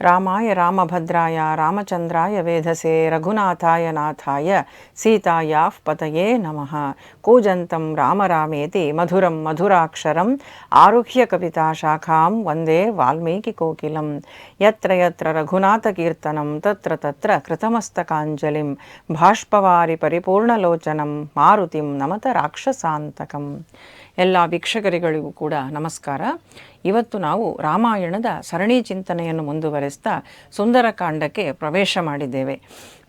ರಾಮಾಯ ರಾಮಭದ್ರಾಯ ರಾಮಚಂದ್ರಾಯ ವೇಧಸೆ ರಘುನಾಥಾಯ ನಾಥಾಯ ಸೀತಾಯಾಃ ಪತಯೇ ನಮಃ. ಕೂಜಂತಂ ರಾಮ ರಾಮೇತಿ ಮಧುರಂ ಮಧುರಾಕ್ಷರಂ ಆರುಹ್ಯ ಕವಿತಾ ಶಾಖಾಂ ವಂದೇ ವಾಲ್ಮೀಕಿ ಕೋಕಿಲಂ. ಯತ್ರ ಯತ್ರ ರಘುನಾಥಕೀರ್ತನಂ ತತ್ರ ತತ್ರ ಕೃತಮಸ್ತಕಾಂಜಲಿಂ ಬಾಷ್ಪವಾರಿ ಪರಿಪೂರ್ಣಲೋಚನಂ ಮಾರುತಿಂ ನಮತ ರಾಕ್ಷಸಾಂತಕಂ. ಎಲ್ಲ ವೀಕ್ಷಕರಿಗಳಿಗೂ ಕೂಡ ನಮಸ್ಕಾರ. ಇವತ್ತು ನಾವು ರಾಮಾಯಣದ ಸರಣಿ ಚಿಂತನೆಯನ್ನು ಮುಂದುವರೆಸ್ತಾ ಸುಂದರಕಾಂಡಕ್ಕೆ ಪ್ರವೇಶ ಮಾಡಿದ್ದೇವೆ.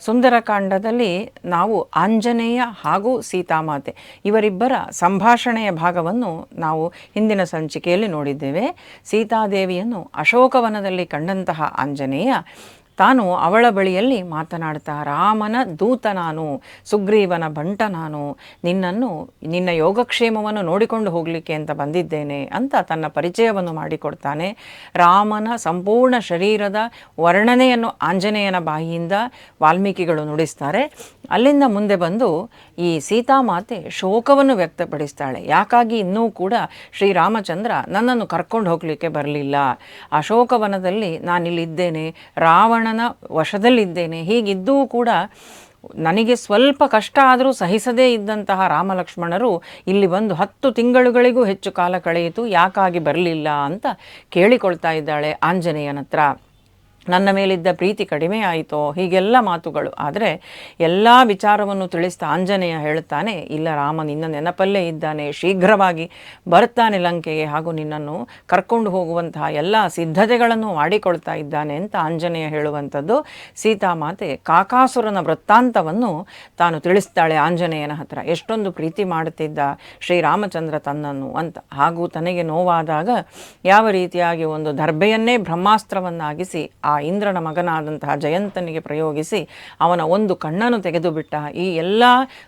ಸುಂದರಕಾಂಡದಲ್ಲಿ ನಾವು ಆಂಜನೇಯ ಹಾಗೂ ಸೀತಾಮಾತೆ ಇವರಿಬ್ಬರ ಸಂಭಾಷಣೆಯ ಭಾಗವನ್ನು ನಾವು ಹಿಂದಿನ ಸಂಚಿಕೆಯಲ್ಲಿ ನೋಡಿದ್ದೇವೆ. ಸೀತಾದೇವಿಯನ್ನು ಅಶೋಕವನದಲ್ಲಿ ಕಂಡಂತಹ ಆಂಜನೇಯ ತಾನು ಅವಳ ಬಳಿಯಲ್ಲಿ ಮಾತನಾಡ್ತಾ, ರಾಮನ ದೂತ ನಾನು, ಸುಗ್ರೀವನ ಬಂಟ ನಾನು, ನಿನ್ನ ಯೋಗಕ್ಷೇಮವನ್ನು ನೋಡಿಕೊಂಡು ಹೋಗಲಿಕ್ಕೆ ಅಂತ ಬಂದಿದ್ದೇನೆ ಅಂತ ತನ್ನ ಪರಿಚಯವನ್ನು ಮಾಡಿಕೊಡ್ತಾನೆ. ರಾಮನ ಸಂಪೂರ್ಣ ಶರೀರದ ವರ್ಣನೆಯನ್ನು ಆಂಜನೇಯನ ಬಾಯಿಯಿಂದ ವಾಲ್ಮೀಕಿಗಳು ನುಡಿಸ್ತಾರೆ. ಅಲ್ಲಿಂದ ಮುಂದೆ ಬಂದು ಈ ಸೀತಾಮಾತೆ ಶೋಕವನ್ನು ವ್ಯಕ್ತಪಡಿಸ್ತಾಳೆ. ಯಾಕಾಗಿ ಇನ್ನೂ ಕೂಡ ಶ್ರೀರಾಮಚಂದ್ರ ನನ್ನನ್ನು ಕರ್ಕೊಂಡು ಹೋಗಲಿಕ್ಕೆ ಬರಲಿಲ್ಲ, ಅಶೋಕವನದಲ್ಲಿ ನಾನಿಲ್ಲಿದ್ದೇನೆ, ರಾವಣನ ವಶದಲ್ಲಿದ್ದೇನೆ, ಹೀಗಿದ್ದೂ ಕೂಡ ನನಗೆ ಸ್ವಲ್ಪ ಕಷ್ಟ ಆದರೂ ಸಹಿಸದೇ ಇದ್ದಂತಹ ರಾಮಲಕ್ಷ್ಮಣರು ಇಲ್ಲಿ ಬಂದು 10 ತಿಂಗಳುಗಳಿಗೂ ಹೆಚ್ಚು ಕಾಲ ಕಳೆಯಿತು, ಯಾಕಾಗಿ ಬರಲಿಲ್ಲ ಅಂತ ಕೇಳಿಕೊಳ್ತಾ ಇದ್ದಾಳೆ ಆಂಜನೇಯನ ಹತ್ರ. ನನ್ನ ಮೇಲಿದ್ದ ಪ್ರೀತಿ ಕಡಿಮೆ ಆಯಿತೋ, ಹೀಗೆಲ್ಲ ಮಾತುಗಳು. ಆದರೆ ಎಲ್ಲ ವಿಚಾರವನ್ನು ತಿಳಿಸ್ತಾ ಆಂಜನೇಯ ಹೇಳುತ್ತಾನೆ, ಇಲ್ಲ, ರಾಮ ನಿನ್ನ ನೆನಪಲ್ಲೇ ಇದ್ದಾನೆ, ಶೀಘ್ರವಾಗಿ ಬರ್ತಾನೆ ಲಂಕೆಗೆ, ಹಾಗೂ ನಿನ್ನನ್ನು ಕರ್ಕೊಂಡು ಹೋಗುವಂತಹ ಎಲ್ಲ ಸಿದ್ಧತೆಗಳನ್ನು ಮಾಡಿಕೊಳ್ತಾ ಇದ್ದಾನೆ ಅಂತ ಆಂಜನೇಯ ಹೇಳುವಂಥದ್ದು. ಸೀತಾಮಾತೆ ಕಾಕಾಸುರನ ವೃತ್ತಾಂತವನ್ನು ತಾನು ತಿಳಿಸ್ತಾಳೆ ಆಂಜನೇಯನ ಹತ್ರ. ಎಷ್ಟೊಂದು ಪ್ರೀತಿ ಮಾಡುತ್ತಿದ್ದ ಶ್ರೀರಾಮಚಂದ್ರ ತನ್ನನ್ನು ಅಂತ, ಹಾಗೂ ತನಗೆ ನೋವಾದಾಗ ಯಾವ ರೀತಿಯಾಗಿ ಒಂದು ದರ್ಬೆಯನ್ನೇ ಬ್ರಹ್ಮಾಸ್ತ್ರವನ್ನಾಗಿಸಿ ಆ ಇಂದ್ರನ ಮಗನಾದಂತಹ ಜಯಂತನಿಗೆ ಪ್ರಯೋಗಿಸಿ ಅವನ ಒಂದು ಕಣ್ಣನ್ನು ತೆಗೆದು ಬಿಟ್ಟ, ಈ ಎಲ್ಲ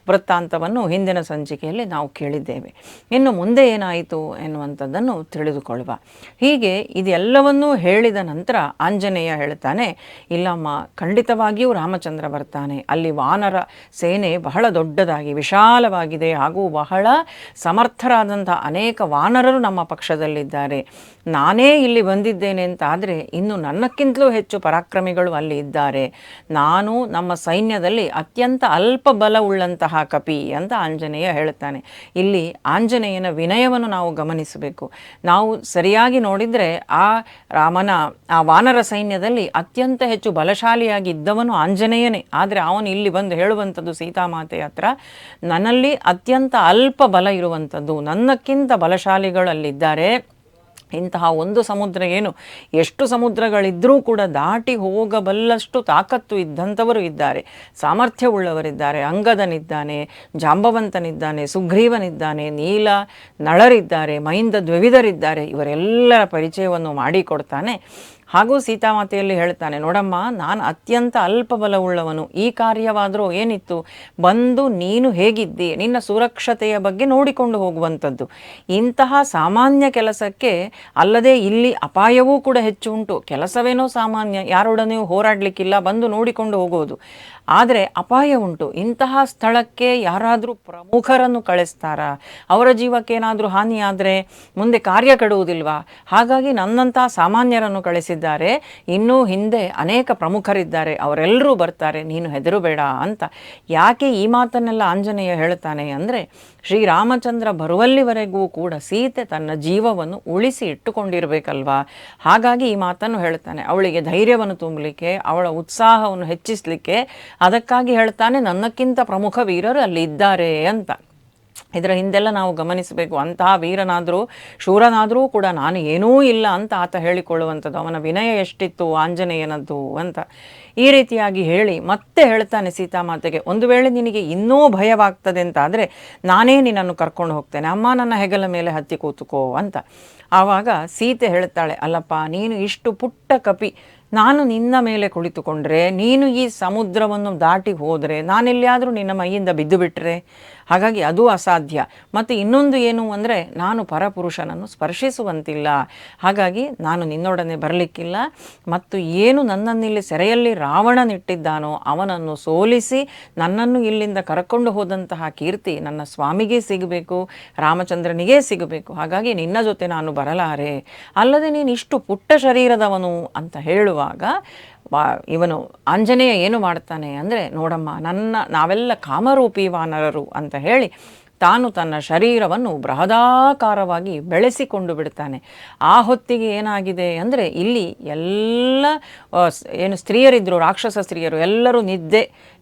ವೃತ್ತಾಂತವನ್ನು ಹಿಂದಿನ ಸಂಚಿಕೆಯಲ್ಲಿ ನಾವು ಕೇಳಿದ್ದೇವೆ. ಇನ್ನು ಮುಂದೆ ಏನಾಯಿತು ಎನ್ನುವಂಥದ್ದನ್ನು ತಿಳಿದುಕೊಳ್ಳುವ. ಹೀಗೆ ಇದೆಲ್ಲವನ್ನೂ ಹೇಳಿದ ನಂತರ ಆಂಜನೇಯ ಹೇಳ್ತಾನೆ, ಇಲ್ಲಮ್ಮ, ಖಂಡಿತವಾಗಿಯೂ ರಾಮಚಂದ್ರ ಬರ್ತಾನೆ. ಅಲ್ಲಿ ವಾನರ ಸೇನೆ ಬಹಳ ದೊಡ್ಡದಾಗಿ ವಿಶಾಲವಾಗಿದೆ, ಹಾಗೂ ಬಹಳ ಸಮರ್ಥರಾದಂಥ ಅನೇಕ ವಾನರರು ನಮ್ಮ ಪಕ್ಷದಲ್ಲಿದ್ದಾರೆ. ನಾನೇ ಇಲ್ಲಿ ಬಂದಿದ್ದೇನೆ ಅಂತ ಆದರೆ ಇನ್ನು ನನ್ನಕ್ಕಿಂತಲೂ ಹೆಚ್ಚು ಪರಾಕ್ರಮಿಗಳು ಅಲ್ಲಿ ಇದ್ದಾರೆ. ನಾನು ನಮ್ಮ ಸೈನ್ಯದಲ್ಲಿ ಅತ್ಯಂತ ಅಲ್ಪ ಬಲವುಳ್ಳಂತಹ ಕಪಿ ಅಂತ ಆಂಜನೇಯ ಹೇಳ್ತಾನೆ. ಇಲ್ಲಿ ಆಂಜನೇಯನ ವಿನಯವನ್ನು ನಾವು ಗಮನಿಸಬೇಕು. ನಾವು ಸರಿಯಾಗಿ ನೋಡಿದರೆ ಆ ವಾನರ ಸೈನ್ಯದಲ್ಲಿ ಅತ್ಯಂತ ಹೆಚ್ಚು ಬಲಶಾಲಿಯಾಗಿ ಇದ್ದವನು ಆಂಜನೇಯನೇ. ಆದರೆ ಅವನು ಇಲ್ಲಿ ಬಂದು ಹೇಳುವಂಥದ್ದು ಸೀತಾಮಾತೆ ಹತ್ರ, ನನ್ನಲ್ಲಿ ಅತ್ಯಂತ ಅಲ್ಪ ಬಲ ಇರುವಂಥದ್ದು, ನನ್ನಕ್ಕಿಂತ ಬಲಶಾಲಿಗಳು ಅಲ್ಲಿದ್ದಾರೆ. ಇಂತಹ ಒಂದು ಸಮುದ್ರ ಏನು, ಎಷ್ಟು ಸಮುದ್ರಗಳಿದ್ದರೂ ಕೂಡ ದಾಟಿ ಹೋಗಬಲ್ಲಷ್ಟು ತಾಕತ್ತು ಇದ್ದಂಥವರು ಇದ್ದಾರೆ, ಸಾಮರ್ಥ್ಯವುಳ್ಳವರಿದ್ದಾರೆ. ಅಂಗದನಿದ್ದಾನೆ, ಜಾಂಬವಂತನಿದ್ದಾನೆ, ಸುಗ್ರೀವನಿದ್ದಾನೆ, ನೀಲ ನಳರಿದ್ದಾರೆ, ಮೈಂದ ದ್ವಿವಿಧರಿದ್ದಾರೆ. ಇವರೆಲ್ಲರ ಪರಿಚಯವನ್ನು ಮಾಡಿಕೊಡ್ತಾನೆ. ಹಾಗೂ ಸೀತಾಮಾತೆಯಲ್ಲಿ ಹೇಳ್ತಾನೆ, ನೋಡಮ್ಮ, ನಾನು ಅತ್ಯಂತ ಅಲ್ಪ ಬಲವುಳ್ಳವನು, ಈ ಕಾರ್ಯವಾದರೂ ಏನಿತ್ತು, ಬಂದು ನೀನು ಹೇಗಿದ್ದಿ, ನಿನ್ನ ಸುರಕ್ಷತೆಯ ಬಗ್ಗೆ ನೋಡಿಕೊಂಡು ಹೋಗುವಂಥದ್ದು. ಇಂತಹ ಸಾಮಾನ್ಯ ಕೆಲಸಕ್ಕೆ ಅಲ್ಲದೆ ಇಲ್ಲಿ ಅಪಾಯವೂ ಕೂಡ ಹೆಚ್ಚು ಉಂಟು. ಕೆಲಸವೇನೋ ಸಾಮಾನ್ಯ, ಯಾರೊಡನೆಯೂ ಹೋರಾಡಲಿಕ್ಕಿಲ್ಲ, ಬಂದು ನೋಡಿಕೊಂಡು ಹೋಗೋದು. ಆದರೆ ಅಪಾಯ ಉಂಟು. ಇಂತಹ ಸ್ಥಳಕ್ಕೆ ಯಾರಾದರೂ ಪ್ರಮುಖರನ್ನು ಕಳಿಸ್ತಾರಾ, ಅವರ ಜೀವಕ್ಕೇನಾದರೂ ಹಾನಿಯಾದರೆ ಮುಂದೆ ಕಾರ್ಯ ಕೆಡುವುದಿಲ್ವಾ? ಹಾಗಾಗಿ ನನ್ನಂತಹ ಸಾಮಾನ್ಯರನ್ನು ಕಳಿಸಿದ್ದಾರೆ, ಇನ್ನೂ ಹಿಂದೆ ಅನೇಕ ಪ್ರಮುಖರಿದ್ದಾರೆ, ಅವರೆಲ್ಲರೂ ಬರ್ತಾರೆ, ನೀನು ಹೆದರಬೇಡ ಅಂತ. ಯಾಕೆ ಈ ಮಾತನ್ನೆಲ್ಲ ಆಂಜನೇಯ ಹೇಳ್ತಾನೆ ಅಂದರೆ, ಶ್ರೀರಾಮಚಂದ್ರ ಬರುವಲ್ಲಿವರೆಗೂ ಕೂಡ ಸೀತೆ ತನ್ನ ಜೀವವನ್ನು ಉಳಿಸಿ ಇಟ್ಟುಕೊಂಡಿರಬೇಕಲ್ವಾ. ಹಾಗಾಗಿ ಈ ಮಾತನ್ನು ಹೇಳ್ತಾನೆ, ಅವಳಿಗೆ ಧೈರ್ಯವನ್ನು ತುಂಬಲಿಕ್ಕೆ, ಅವಳ ಉತ್ಸಾಹವನ್ನು ಹೆಚ್ಚಿಸಲಿಕ್ಕೆ. ಅದಕ್ಕಾಗಿ ಹೇಳ್ತಾನೆ, ನನ್ನಕ್ಕಿಂತ ಪ್ರಮುಖ ವೀರರು ಅಲ್ಲಿ ಇದ್ದಾರೆ ಅಂತ. ಇದರ ಹಿಂದೆಲ್ಲ ನಾವು ಗಮನಿಸಬೇಕು, ಅಂತಹ ವೀರನಾದರೂ ಶೂರನಾದರೂ ಕೂಡ ನಾನು ಏನೂ ಇಲ್ಲ ಅಂತ ಆತ ಹೇಳಿಕೊಳ್ಳುವಂಥದ್ದು. ಅವನ ವಿನಯ ಎಷ್ಟಿತ್ತು ಆಂಜನೇಯನದ್ದು ಅಂತ. ಈ ರೀತಿಯಾಗಿ ಹೇಳಿ ಮತ್ತೆ ಹೇಳ್ತಾನೆ ಸೀತಾಮಾತೆಗೆ, ಒಂದು ವೇಳೆ ನಿನಗೆ ಇನ್ನೂ ಭಯವಾಗ್ತದೆ ಅಂತ ಆದರೆ ನಾನೇ ನಿನ್ನನ್ನು ಕರ್ಕೊಂಡು ಹೋಗ್ತೇನೆ, ಅಮ್ಮ ನನ್ನ ಹೆಗಲ ಮೇಲೆ ಹತ್ತಿ ಕೂತುಕೋ ಅಂತ. ಆವಾಗ ಸೀತೆ ಹೇಳ್ತಾಳೆ, ಅಲ್ಲಪ್ಪ, ನೀನು ಇಷ್ಟು ಪುಟ್ಟ ಕಪಿ, ನಾನು ನಿನ್ನ ಮೇಲೆ ಕುಳಿತುಕೊಂಡ್ರೆ, ನೀನು ಈ ಸಮುದ್ರವನ್ನು ದಾಟಿ ಹೋದರೆ ನಾನೆಲ್ಲಿಯಾದರೂ ನಿನ್ನ ಮೈಯಿಂದ ಬಿದ್ದು ಬಿಟ್ಟರೆ, ಹಾಗಾಗಿ ಅದು ಅಸಾಧ್ಯ. ಮತ್ತು ಇನ್ನೊಂದು ಏನು ಅಂದರೆ, ನಾನು ಪರಪುರುಷನನ್ನು ಸ್ಪರ್ಶಿಸುವಂತಿಲ್ಲ, ಹಾಗಾಗಿ ನಾನು ನಿನ್ನೊಡನೆ ಬರಲಿಕ್ಕಿಲ್ಲ. ಮತ್ತು ಏನು ನನ್ನನ್ನಿಲ್ಲಿ ಸೆರೆಯಲ್ಲಿ ರಾವಣನಿಟ್ಟಿದ್ದಾನೋ ಅವನನ್ನು ಸೋಲಿಸಿ ನನ್ನನ್ನು ಇಲ್ಲಿಂದ ಕರ್ಕೊಂಡು ಹೋದಂತಹ ಕೀರ್ತಿ ನನ್ನ ಸ್ವಾಮಿಗೆ ಸಿಗಬೇಕು, ರಾಮಚಂದ್ರನಿಗೇ ಸಿಗಬೇಕು. ಹಾಗಾಗಿ ನಿನ್ನ ಜೊತೆ ನಾನು ಬರಲಾರೆ. ಅಲ್ಲದೆ ನೀನು ಇಷ್ಟು ಪುಟ್ಟ ಶರೀರದವನು ಅಂತ ಹೇಳುವಾಗ ಹೇಳುವಾಗ ಇವನು ಆಂಜನೇಯ ಏನು ಮಾಡ್ತಾನೆ ಅಂದರೆ, ನೋಡಮ್ಮ, ನಾವೆಲ್ಲ ಕಾಮರೂಪಿ ವಾನರರು ಅಂತ ಹೇಳಿ ತಾನು ತನ್ನ ಶರೀರವನ್ನು ಬೃಹದಾಕಾರವಾಗಿ ಬೆಳೆಸಿಕೊಂಡು ಬಿಡ್ತಾನೆ. ಆ ಹೊತ್ತಿಗೆ ಏನಾಗಿದೆ ಅಂದರೆ, ಇಲ್ಲಿ ಎಲ್ಲ ಏನು ಸ್ತ್ರೀಯರಿದ್ದರು, ರಾಕ್ಷಸ ಸ್ತ್ರೀಯರು ಎಲ್ಲರೂ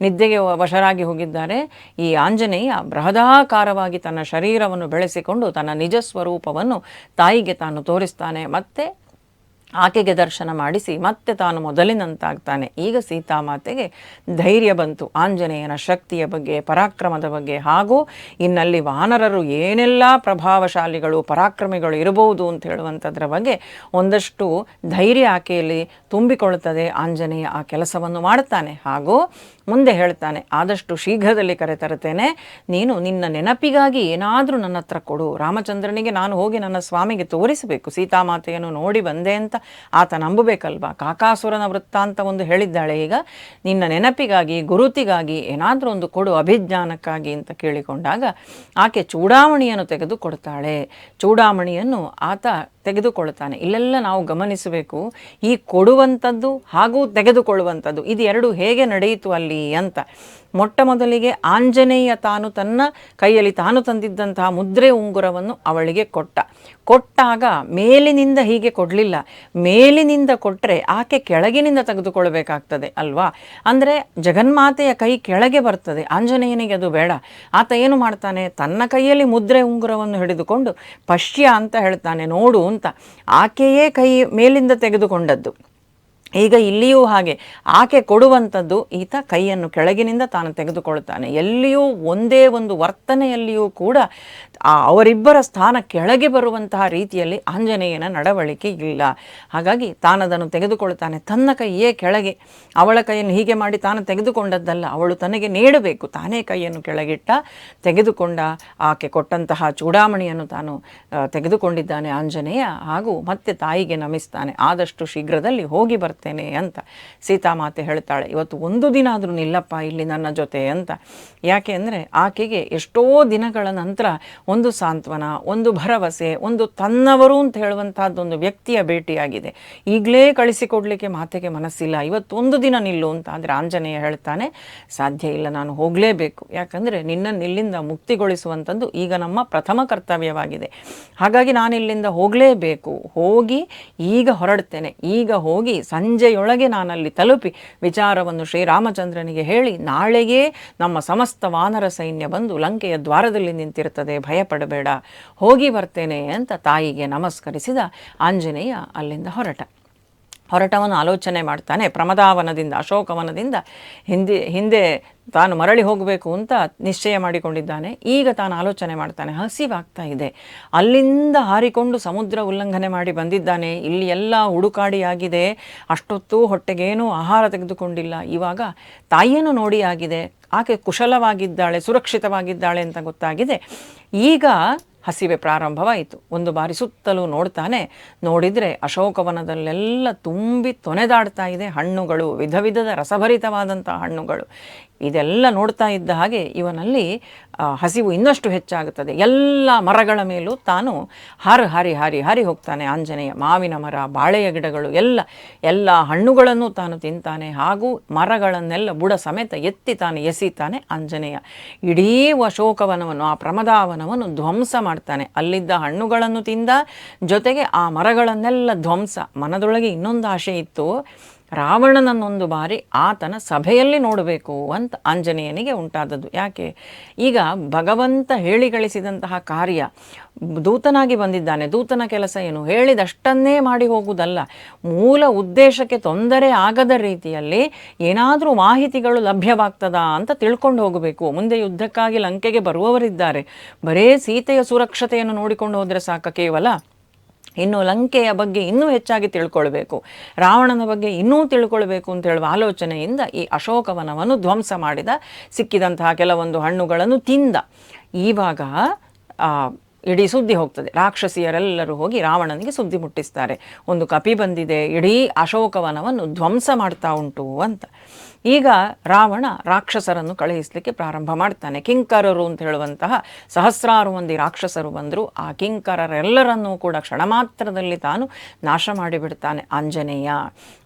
ನಿದ್ದೆಗೆ ವಶರಾಗಿ ಹೋಗಿದ್ದಾರೆ. ಈ ಆಂಜನೇಯ ಬೃಹದಾಕಾರವಾಗಿ ತನ್ನ ಶರೀರವನ್ನು ಬೆಳೆಸಿಕೊಂಡು ತನ್ನ ನಿಜ ಸ್ವರೂಪವನ್ನು ತಾಯಿಗೆ ತಾನು ತೋರಿಸ್ತಾನೆ. ಮತ್ತೆ ಆಕೆಗೆ ದರ್ಶನ ಮಾಡಿಸಿ ಮತ್ತೆ ತಾನು ಮೊದಲಿನಂತಾಗ್ತಾನೆ. ಈಗ ಸೀತಾಮಾತೆಗೆ ಧೈರ್ಯ ಬಂತು ಆಂಜನೇಯನ ಶಕ್ತಿಯ ಬಗ್ಗೆ, ಪರಾಕ್ರಮದ ಬಗ್ಗೆ, ಹಾಗೂ ಇನ್ನಲ್ಲಿ ವಾನರರು ಏನೆಲ್ಲ ಪ್ರಭಾವಶಾಲಿಗಳು ಪರಾಕ್ರಮಿಗಳು ಇರಬಹುದು ಅಂತ ಹೇಳುವಂಥದ್ರ ಬಗ್ಗೆ ಒಂದಷ್ಟು ಧೈರ್ಯ ಆಕೆಯಲ್ಲಿ ತುಂಬಿಕೊಳ್ಳುತ್ತದೆ. ಆಂಜನೇಯ ಆ ಕೆಲಸವನ್ನು ಮಾಡ್ತಾನೆ. ಹಾಗೂ ಮುಂದೆ ಹೇಳ್ತಾನೆ, ಆದಷ್ಟು ಶೀಘ್ರದಲ್ಲಿ ಕರೆತರುತ್ತೇನೆ, ನೀನು ನಿನ್ನ ನೆನಪಿಗಾಗಿ ಏನಾದರೂ ನನ್ನ ಹತ್ರ ಕೊಡು. ರಾಮಚಂದ್ರನಿಗೆ ನಾನು ಹೋಗಿ ನನ್ನ ಸ್ವಾಮಿಗೆ ತೋರಿಸಬೇಕು, ಸೀತಾಮಾತೆಯನ್ನು ನೋಡಿ ಬಂದೆ ಅಂತ ಆತ ನಂಬಬೇಕಲ್ವಾ. ಕಾಕಾಸುರನ ವೃತ್ತಾಂತ ಒಂದು ಹೇಳಿದ್ದಾಳೆ. ಈಗ ನಿನ್ನ ನೆನಪಿಗಾಗಿ, ಗುರುತಿಗಾಗಿ ಏನಾದರೂ ಒಂದು ಕೊಡು, ಅಭಿಜ್ಞಾನಕ್ಕಾಗಿ ಅಂತ ಕೇಳಿಕೊಂಡಾಗ ಆಕೆ ಚೂಡಾಮಣಿಯನ್ನು ತೆಗೆದುಕೊಡ್ತಾಳೆ. ಚೂಡಾಮಣಿಯನ್ನು ಆತ ತೆಗೆದುಕೊಳ್ತಾನೆ. ಇಲ್ಲೆಲ್ಲ ನಾವು ಗಮನಿಸಬೇಕು, ಈ ಕೊಡುವಂಥದ್ದು ಹಾಗೂ ತೆಗೆದುಕೊಳ್ಳುವಂಥದ್ದು ಇದು ಎರಡು ಹೇಗೆ ನಡೆಯಿತು ಅಲ್ಲಿ ಅಂತ. ಮೊಟ್ಟ ಮೊದಲಿಗೆ ಆಂಜನೇಯ ತಾನು ತನ್ನ ಕೈಯಲ್ಲಿ ತಾನು ತಂದಿದ್ದಂತಹ ಮುದ್ರೆ ಉಂಗುರವನ್ನು ಅವಳಿಗೆ ಕೊಟ್ಟಾಗ ಮೇಲಿನಿಂದ ಹೀಗೆ ಕೊಡಲಿಲ್ಲ. ಮೇಲಿನಿಂದ ಕೊಟ್ಟರೆ ಆಕೆ ಕೆಳಗಿನಿಂದ ತೆಗೆದುಕೊಳ್ಬೇಕಾಗ್ತದೆ ಅಲ್ವಾ. ಅಂದರೆ ಜಗನ್ಮಾತೆಯ ಕೈ ಕೆಳಗೆ ಬರ್ತದೆ, ಆಂಜನೇಯನಿಗೆ ಅದು ಬೇಡ. ಆತ ಏನು ಮಾಡ್ತಾನೆ, ತನ್ನ ಕೈಯಲ್ಲಿ ಮುದ್ರೆ ಉಂಗುರವನ್ನು ಹಿಡಿದುಕೊಂಡು ಪಶ್ಯ ಅಂತ ಹೇಳ್ತಾನೆ, ನೋಡು ಅಂತ. ಆಕೆಯೇ ಕೈ ಮೇಲಿಂದ ತೆಗೆದುಕೊಂಡದ್ದು. ಈಗ ಇಲ್ಲಿಯೂ ಹಾಗೆ ಆಕೆ ಕೊಡುವಂಥದ್ದು ಈತ ಕೈಯನ್ನು ಕೆಳಗಿನಿಂದ ತಾನು ತೆಗೆದುಕೊಳ್ತಾನೆ. ಎಲ್ಲಿಯೂ ಒಂದೇ ಒಂದು ವರ್ತನೆಯಲ್ಲಿಯೂ ಕೂಡ ಅವರಿಬ್ಬರ ಸ್ಥಾನ ಕೆಳಗೆ ಬರುವಂತಹ ರೀತಿಯಲ್ಲಿ ಆಂಜನೇಯನ ನಡವಳಿಕೆ ಇಲ್ಲ. ಹಾಗಾಗಿ ತಾನದನ್ನು ತೆಗೆದುಕೊಳ್ತಾನೆ. ತನ್ನ ಕೈಯೇ ಕೆಳಗೆ, ಅವಳ ಕೈಯನ್ನು ಹೀಗೆ ಮಾಡಿ ತಾನು ತೆಗೆದುಕೊಂಡದ್ದಲ್ಲ, ಅವಳು ತನಗೆ ನೀಡಬೇಕು. ತಾನೇ ಕೈಯನ್ನು ಕೆಳಗಿಟ್ಟ, ತೆಗೆದುಕೊಂಡ, ಆಕೆ ಕೊಟ್ಟಂತಹ ಚೂಡಾಮಣಿಯನ್ನು ತಾನು ತೆಗೆದುಕೊಂಡಿದ್ದಾನೆ ಆಂಜನೇಯ. ಹಾಗೂ ಮತ್ತೆ ತಾಯಿಗೆ ನಮಿಸ್ತಾನೆ, ಆದಷ್ಟು ಶೀಘ್ರದಲ್ಲಿ ಹೋಗಿ ಬರ್ತೇನೆ ಅಂತ. ಸೀತಾಮಾತೆ ಹೇಳ್ತಾಳೆ, ಇವತ್ತು ಒಂದು ದಿನ ಆದರೂ ನಿಲ್ಲಪ್ಪ ಇಲ್ಲಿ ನನ್ನ ಜೊತೆ ಅಂತ. ಯಾಕೆ ಅಂದರೆ ಆಕೆಗೆ ಎಷ್ಟೋ ದಿನಗಳ ನಂತರ ಒಂದು ಸಾಂತ್ವನ, ಒಂದು ಭರವಸೆ, ಒಂದು ತನ್ನವರು ಅಂತ ಹೇಳುವಂತಹದ್ದೊಂದು ವ್ಯಕ್ತಿಯ ಭೇಟಿಯಾಗಿದೆ. ಈಗಲೇ ಕಳಿಸಿಕೊಡ್ಲಿಕ್ಕೆ ಮಾತೆಗೆ ಮನಸ್ಸಿಲ್ಲ, ಇವತ್ತೊಂದು ದಿನ ನಿಲ್ಲು ಅಂತ. ಆದರೆ ಆಂಜನೇಯ ಹೇಳ್ತಾನೆ, ಸಾಧ್ಯ ಇಲ್ಲ, ನಾನು ಹೋಗಲೇಬೇಕು. ಯಾಕಂದರೆ ನಿನ್ನನ್ನು ಇಲ್ಲಿಂದ ಮುಕ್ತಿಗೊಳಿಸುವಂಥದ್ದು ಈಗ ನಮ್ಮ ಪ್ರಥಮ ಕರ್ತವ್ಯವಾಗಿದೆ. ಹಾಗಾಗಿ ನಾನು ಇಲ್ಲಿಂದ ಹೋಗಲೇಬೇಕು. ಹೋಗಿ ಈಗ ಹೊರಡ್ತೇನೆ. ಈಗ ಹೋಗಿ ಸಂಜೆಯೊಳಗೆ ನಾನಲ್ಲಿ ತಲುಪಿ ವಿಚಾರವನ್ನು ಶ್ರೀರಾಮಚಂದ್ರನಿಗೆ ಹೇಳಿ ನಾಳೆಯೇ ನಮ್ಮ ಸಮಸ್ತ ವಾನರ ಸೈನ್ಯ ಬಂದು ಲಂಕೆಯ ದ್ವಾರದಲ್ಲಿ ನಿಂತಿರ್ತದೆ, ಭಯಪಡಬೇಡ, ಹೋಗಿ ಬರ್ತೇನೆ ಅಂತ ತಾಯಿಗೆ ನಮಸ್ಕರಿಸಿದ ಆಂಜನೇಯ ಅಲ್ಲಿಂದ ಹೊರಟವನು ಆಲೋಚನೆ ಮಾಡ್ತಾನೆ. ಪ್ರಮದಾವನದಿಂದ, ಅಶೋಕವನದಿಂದ ಹಿಂದೆ ತಾನು ಮರಳಿ ಹೋಗಬೇಕು ಅಂತ ನಿಶ್ಚಯ ಮಾಡಿಕೊಂಡಿದ್ದಾನೆ. ಈಗ ತಾನು ಆಲೋಚನೆ ಮಾಡ್ತಾನೆ, ಹಸಿವಾಗ್ತಾ ಇದೆ. ಅಲ್ಲಿಂದ ಹಾರಿಕೊಂಡು ಸಮುದ್ರ ಉಲ್ಲಂಘನೆ ಮಾಡಿ ಬಂದಿದ್ದಾನೆ. ಇಲ್ಲಿ ಎಲ್ಲ ಹುಡುಕಾಡಿಯಾಗಿದೆ, ಅಷ್ಟೊತ್ತು ಹೊಟ್ಟೆಗೇನೂ ಆಹಾರ ತೆಗೆದುಕೊಂಡಿಲ್ಲ. ಇವಾಗ ತಾಯಿಯನ್ನು ನೋಡಿ ಆಗಿದೆ, ಆಕೆ ಕುಶಲವಾಗಿದ್ದಾಳೆ, ಸುರಕ್ಷಿತವಾಗಿದ್ದಾಳೆ ಅಂತ ಗೊತ್ತಾಗಿದೆ. ಈಗ ಹಸಿವೆ ಪ್ರಾರಂಭವಾಯಿತು. ಒಂದು ಬಾರಿ ಸುತ್ತಲೂ ನೋಡ್ತಾನೆ. ನೋಡಿದರೆ ಅಶೋಕವನದಲ್ಲೆಲ್ಲ ತುಂಬಿ ತೊನೆದಾಡ್ತಾ ಇದೆ ಹಣ್ಣುಗಳು, ವಿಧ ವಿಧದ ರಸಭರಿತವಾದಂಥ ಹಣ್ಣುಗಳು. ಇದೆಲ್ಲ ನೋಡ್ತಾ ಇದ್ದ ಹಾಗೆ ಇವನಲ್ಲಿ ಹಸಿವು ಇನ್ನಷ್ಟು ಹೆಚ್ಚಾಗುತ್ತದೆ. ಎಲ್ಲ ಮರಗಳ ಮೇಲೂ ತಾನು ಹಾರಿ ಹೋಗ್ತಾನೆ ಆಂಜನೇಯ. ಮಾವಿನ ಮರ, ಬಾಳೆಯ ಗಿಡಗಳು, ಎಲ್ಲ ಹಣ್ಣುಗಳನ್ನು ತಾನು ತಿಂತಾನೆ. ಹಾಗೂ ಮರಗಳನ್ನೆಲ್ಲ ಬುಡ ಸಮೇತ ಎತ್ತಿ ತಾನು ಎಸೀತಾನೆ ಆಂಜನೇಯ. ಇಡೀ ಅಶೋಕವನವನ್ನು, ಆ ಪ್ರಮದಾವನವನ್ನು ಧ್ವಂಸ ಮಾಡ್ತಾನೆ. ಅಲ್ಲಿದ್ದ ಹಣ್ಣುಗಳನ್ನು ತಿಂದ, ಜೊತೆಗೆ ಆ ಮರಗಳನ್ನೆಲ್ಲ ಧ್ವಂಸ. ಮನದೊಳಗೆ ಇನ್ನೊಂದು ಆಶೆ ಇತ್ತು, ರಾವಣನನ್ನೊಂದು ಬಾರಿ ಆತನ ಸಭೆಯಲ್ಲಿ ನೋಡಬೇಕು ಅಂತ ಆಂಜನೇಯನಿಗೆ ಉಂಟಾದದ್ದು. ಯಾಕೆ, ಈಗ ಭಗವಂತ ಹೇಳಿ ಗಳಿಸಿದಂತಹ ಕಾರ್ಯ, ದೂತನಾಗಿ ಬಂದಿದ್ದಾನೆ. ದೂತನ ಕೆಲಸ ಏನು, ಹೇಳಿದಷ್ಟನ್ನೇ ಮಾಡಿ ಹೋಗುವುದಲ್ಲ. ಮೂಲ ಉದ್ದೇಶಕ್ಕೆ ತೊಂದರೆ ಆಗದ ರೀತಿಯಲ್ಲಿ ಏನಾದರೂ ಮಾಹಿತಿಗಳು ಲಭ್ಯವಾಗ್ತದಾ ಅಂತ ತಿಳ್ಕೊಂಡು ಹೋಗಬೇಕು. ಮುಂದೆ ಯುದ್ಧಕ್ಕಾಗಿ ಲಂಕೆಗೆ ಬರುವವರಿದ್ದಾರೆ. ಬರೇ ಸೀತೆಯ ಸುರಕ್ಷತೆಯನ್ನು ನೋಡಿಕೊಂಡು ಹೋದರೆ ಸಾಕ ಕೇವಲ, ಇನ್ನು ಲಂಕೆಯ ಬಗ್ಗೆ ಇನ್ನೂ ಹೆಚ್ಚಾಗಿ ತಿಳ್ಕೊಳ್ಬೇಕು, ರಾವಣನ ಬಗ್ಗೆ ಇನ್ನೂ ತಿಳ್ಕೊಳ್ಬೇಕು ಅಂತ ಹೇಳುವ ಆಲೋಚನೆಯಿಂದ ಈ ಅಶೋಕವನವನ್ನು ಧ್ವಂಸ ಮಾಡಿದ. ಸಿಕ್ಕಿದಂತಹ ಕೆಲವೊಂದು ಹಣ್ಣುಗಳನ್ನು ತಿಂದ. ಇವಾಗ ಇಡೀ ಸುದ್ದಿ ಹೋಗ್ತದೆ. ರಾಕ್ಷಸಿಯರೆಲ್ಲರೂ ಹೋಗಿ ರಾವಣನಿಗೆ ಸುದ್ದಿ ಮುಟ್ಟಿಸ್ತಾರೆ, ಒಂದು ಕಪಿ ಬಂದಿದೆ, ಇಡೀ ಅಶೋಕವನವನ್ನು ಧ್ವಂಸ ಮಾಡ್ತಾ ಉಂಟು ಅಂತ. ಈಗ ರಾವಣ ರಾಕ್ಷಸರನ್ನು ಕಳುಹಿಸಲಿಕ್ಕೆ ಪ್ರಾರಂಭ ಮಾಡ್ತಾನೆ. ಕಿಂಕರರು ಅಂತ ಹೇಳುವಂತಹ ಸಹಸ್ರಾರು ಮಂದಿ ರಾಕ್ಷಸರು ಬಂದರು. ಆ ಕಿಂಕರರೆಲ್ಲರನ್ನೂ ಕೂಡ ಕ್ಷಣ ಮಾತ್ರದಲ್ಲಿ ತಾನು ನಾಶ ಮಾಡಿಬಿಡ್ತಾನೆ ಆಂಜನೇಯ.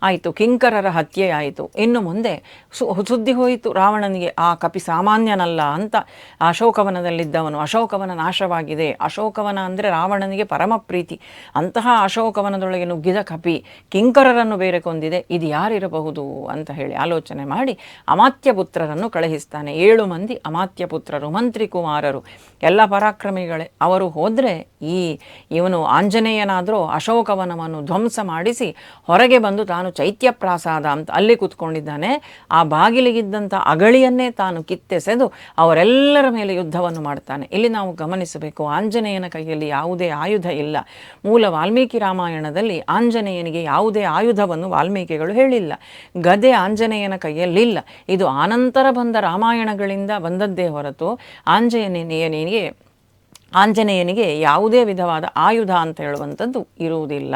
ಆಯಿತು, ಕಿಂಕರರ ಹತ್ಯೆ ಆಯಿತು. ಇನ್ನು ಮುಂದೆ ಸುದ್ದಿ ಹೋಯಿತು ರಾವಣನಿಗೆ, ಆ ಕಪಿ ಸಾಮಾನ್ಯನಲ್ಲ ಅಂತ. ಅಶೋಕವನದಲ್ಲಿದ್ದವನು, ಅಶೋಕವನ ನಾಶವಾಗಿದೆ. ಅಶೋಕವನ ಅಂದರೆ ರಾವಣನಿಗೆ ಪರಮ ಪ್ರೀತಿ. ಅಂತಹ ಅಶೋಕವನದೊಳಗೆ ನುಗ್ಗಿದ ಕಪಿ ಕಿಂಕರರನ್ನು ಬೇರೆ ಕೊಂದಿದೆ, ಇದು ಯಾರಿರಬಹುದು ಅಂತ ಹೇಳಿ ಆಲೋಚನೆ ಮಾಡಿ ಅಮಾತ್ಯ ಪುತ್ರರನ್ನು ಕಳುಹಿಸ್ತಾನೆ. 7 ಮಂದಿ ಅಮಾತ್ಯ ಪುತ್ರರು, ಮಂತ್ರಿ ಕುಮಾರರು, ಎಲ್ಲ ಪರಾಕ್ರಮಿಗಳೇ. ಅವರು ಹೋದರೆ ಇವನು ಆಂಜನೇಯನಾದರೂ ಅಶೋಕವನವನ್ನು ಧ್ವಂಸ ಮಾಡಿಸಿ ಹೊರಗೆ ಬಂದು ತಾನು ಚೈತ್ಯ ಪ್ರಾಸಾದ ಅಂತ ಅಲ್ಲಿ ಕೂತ್ಕೊಂಡಿದ್ದಾನೆ. ಆ ಬಾಗಿಲಿಗಿದ್ದಂಥ ಅಗಳಿಯನ್ನೇ ತಾನು ಕಿತ್ತೆಸೆದು ಅವರೆಲ್ಲರ ಮೇಲೆ ಯುದ್ಧವನ್ನು ಮಾಡ್ತಾನೆ. ಇಲ್ಲಿ ನಾವು ಗಮನಿಸಬೇಕು, ಆಂಜನೇಯನ ಕೈಯಲ್ಲಿ ಯಾವುದೇ ಆಯುಧ ಇಲ್ಲ. ಮೂಲ ವಾಲ್ಮೀಕಿ ರಾಮಾಯಣದಲ್ಲಿ ಆಂಜನೇಯನಿಗೆ ಯಾವುದೇ ಆಯುಧವನ್ನು ವಾಲ್ಮೀಕಿಗಳು ಹೇಳಿಲ್ಲ. ಗದೆ ಆಂಜನೇಯನ ಕೈಯಲ್ಲಿಲ್ಲ. ಇದು ಆನಂತರ ಬಂದ ರಾಮಾಯಣಗಳಿಂದ ಬಂದದ್ದೇ ಹೊರತು ಆಂಜನೇಯನಿಗೆ ಯಾವುದೇ ವಿಧವಾದ ಆಯುಧ ಅಂತ ಹೇಳುವಂಥದ್ದು ಇರುವುದಿಲ್ಲ.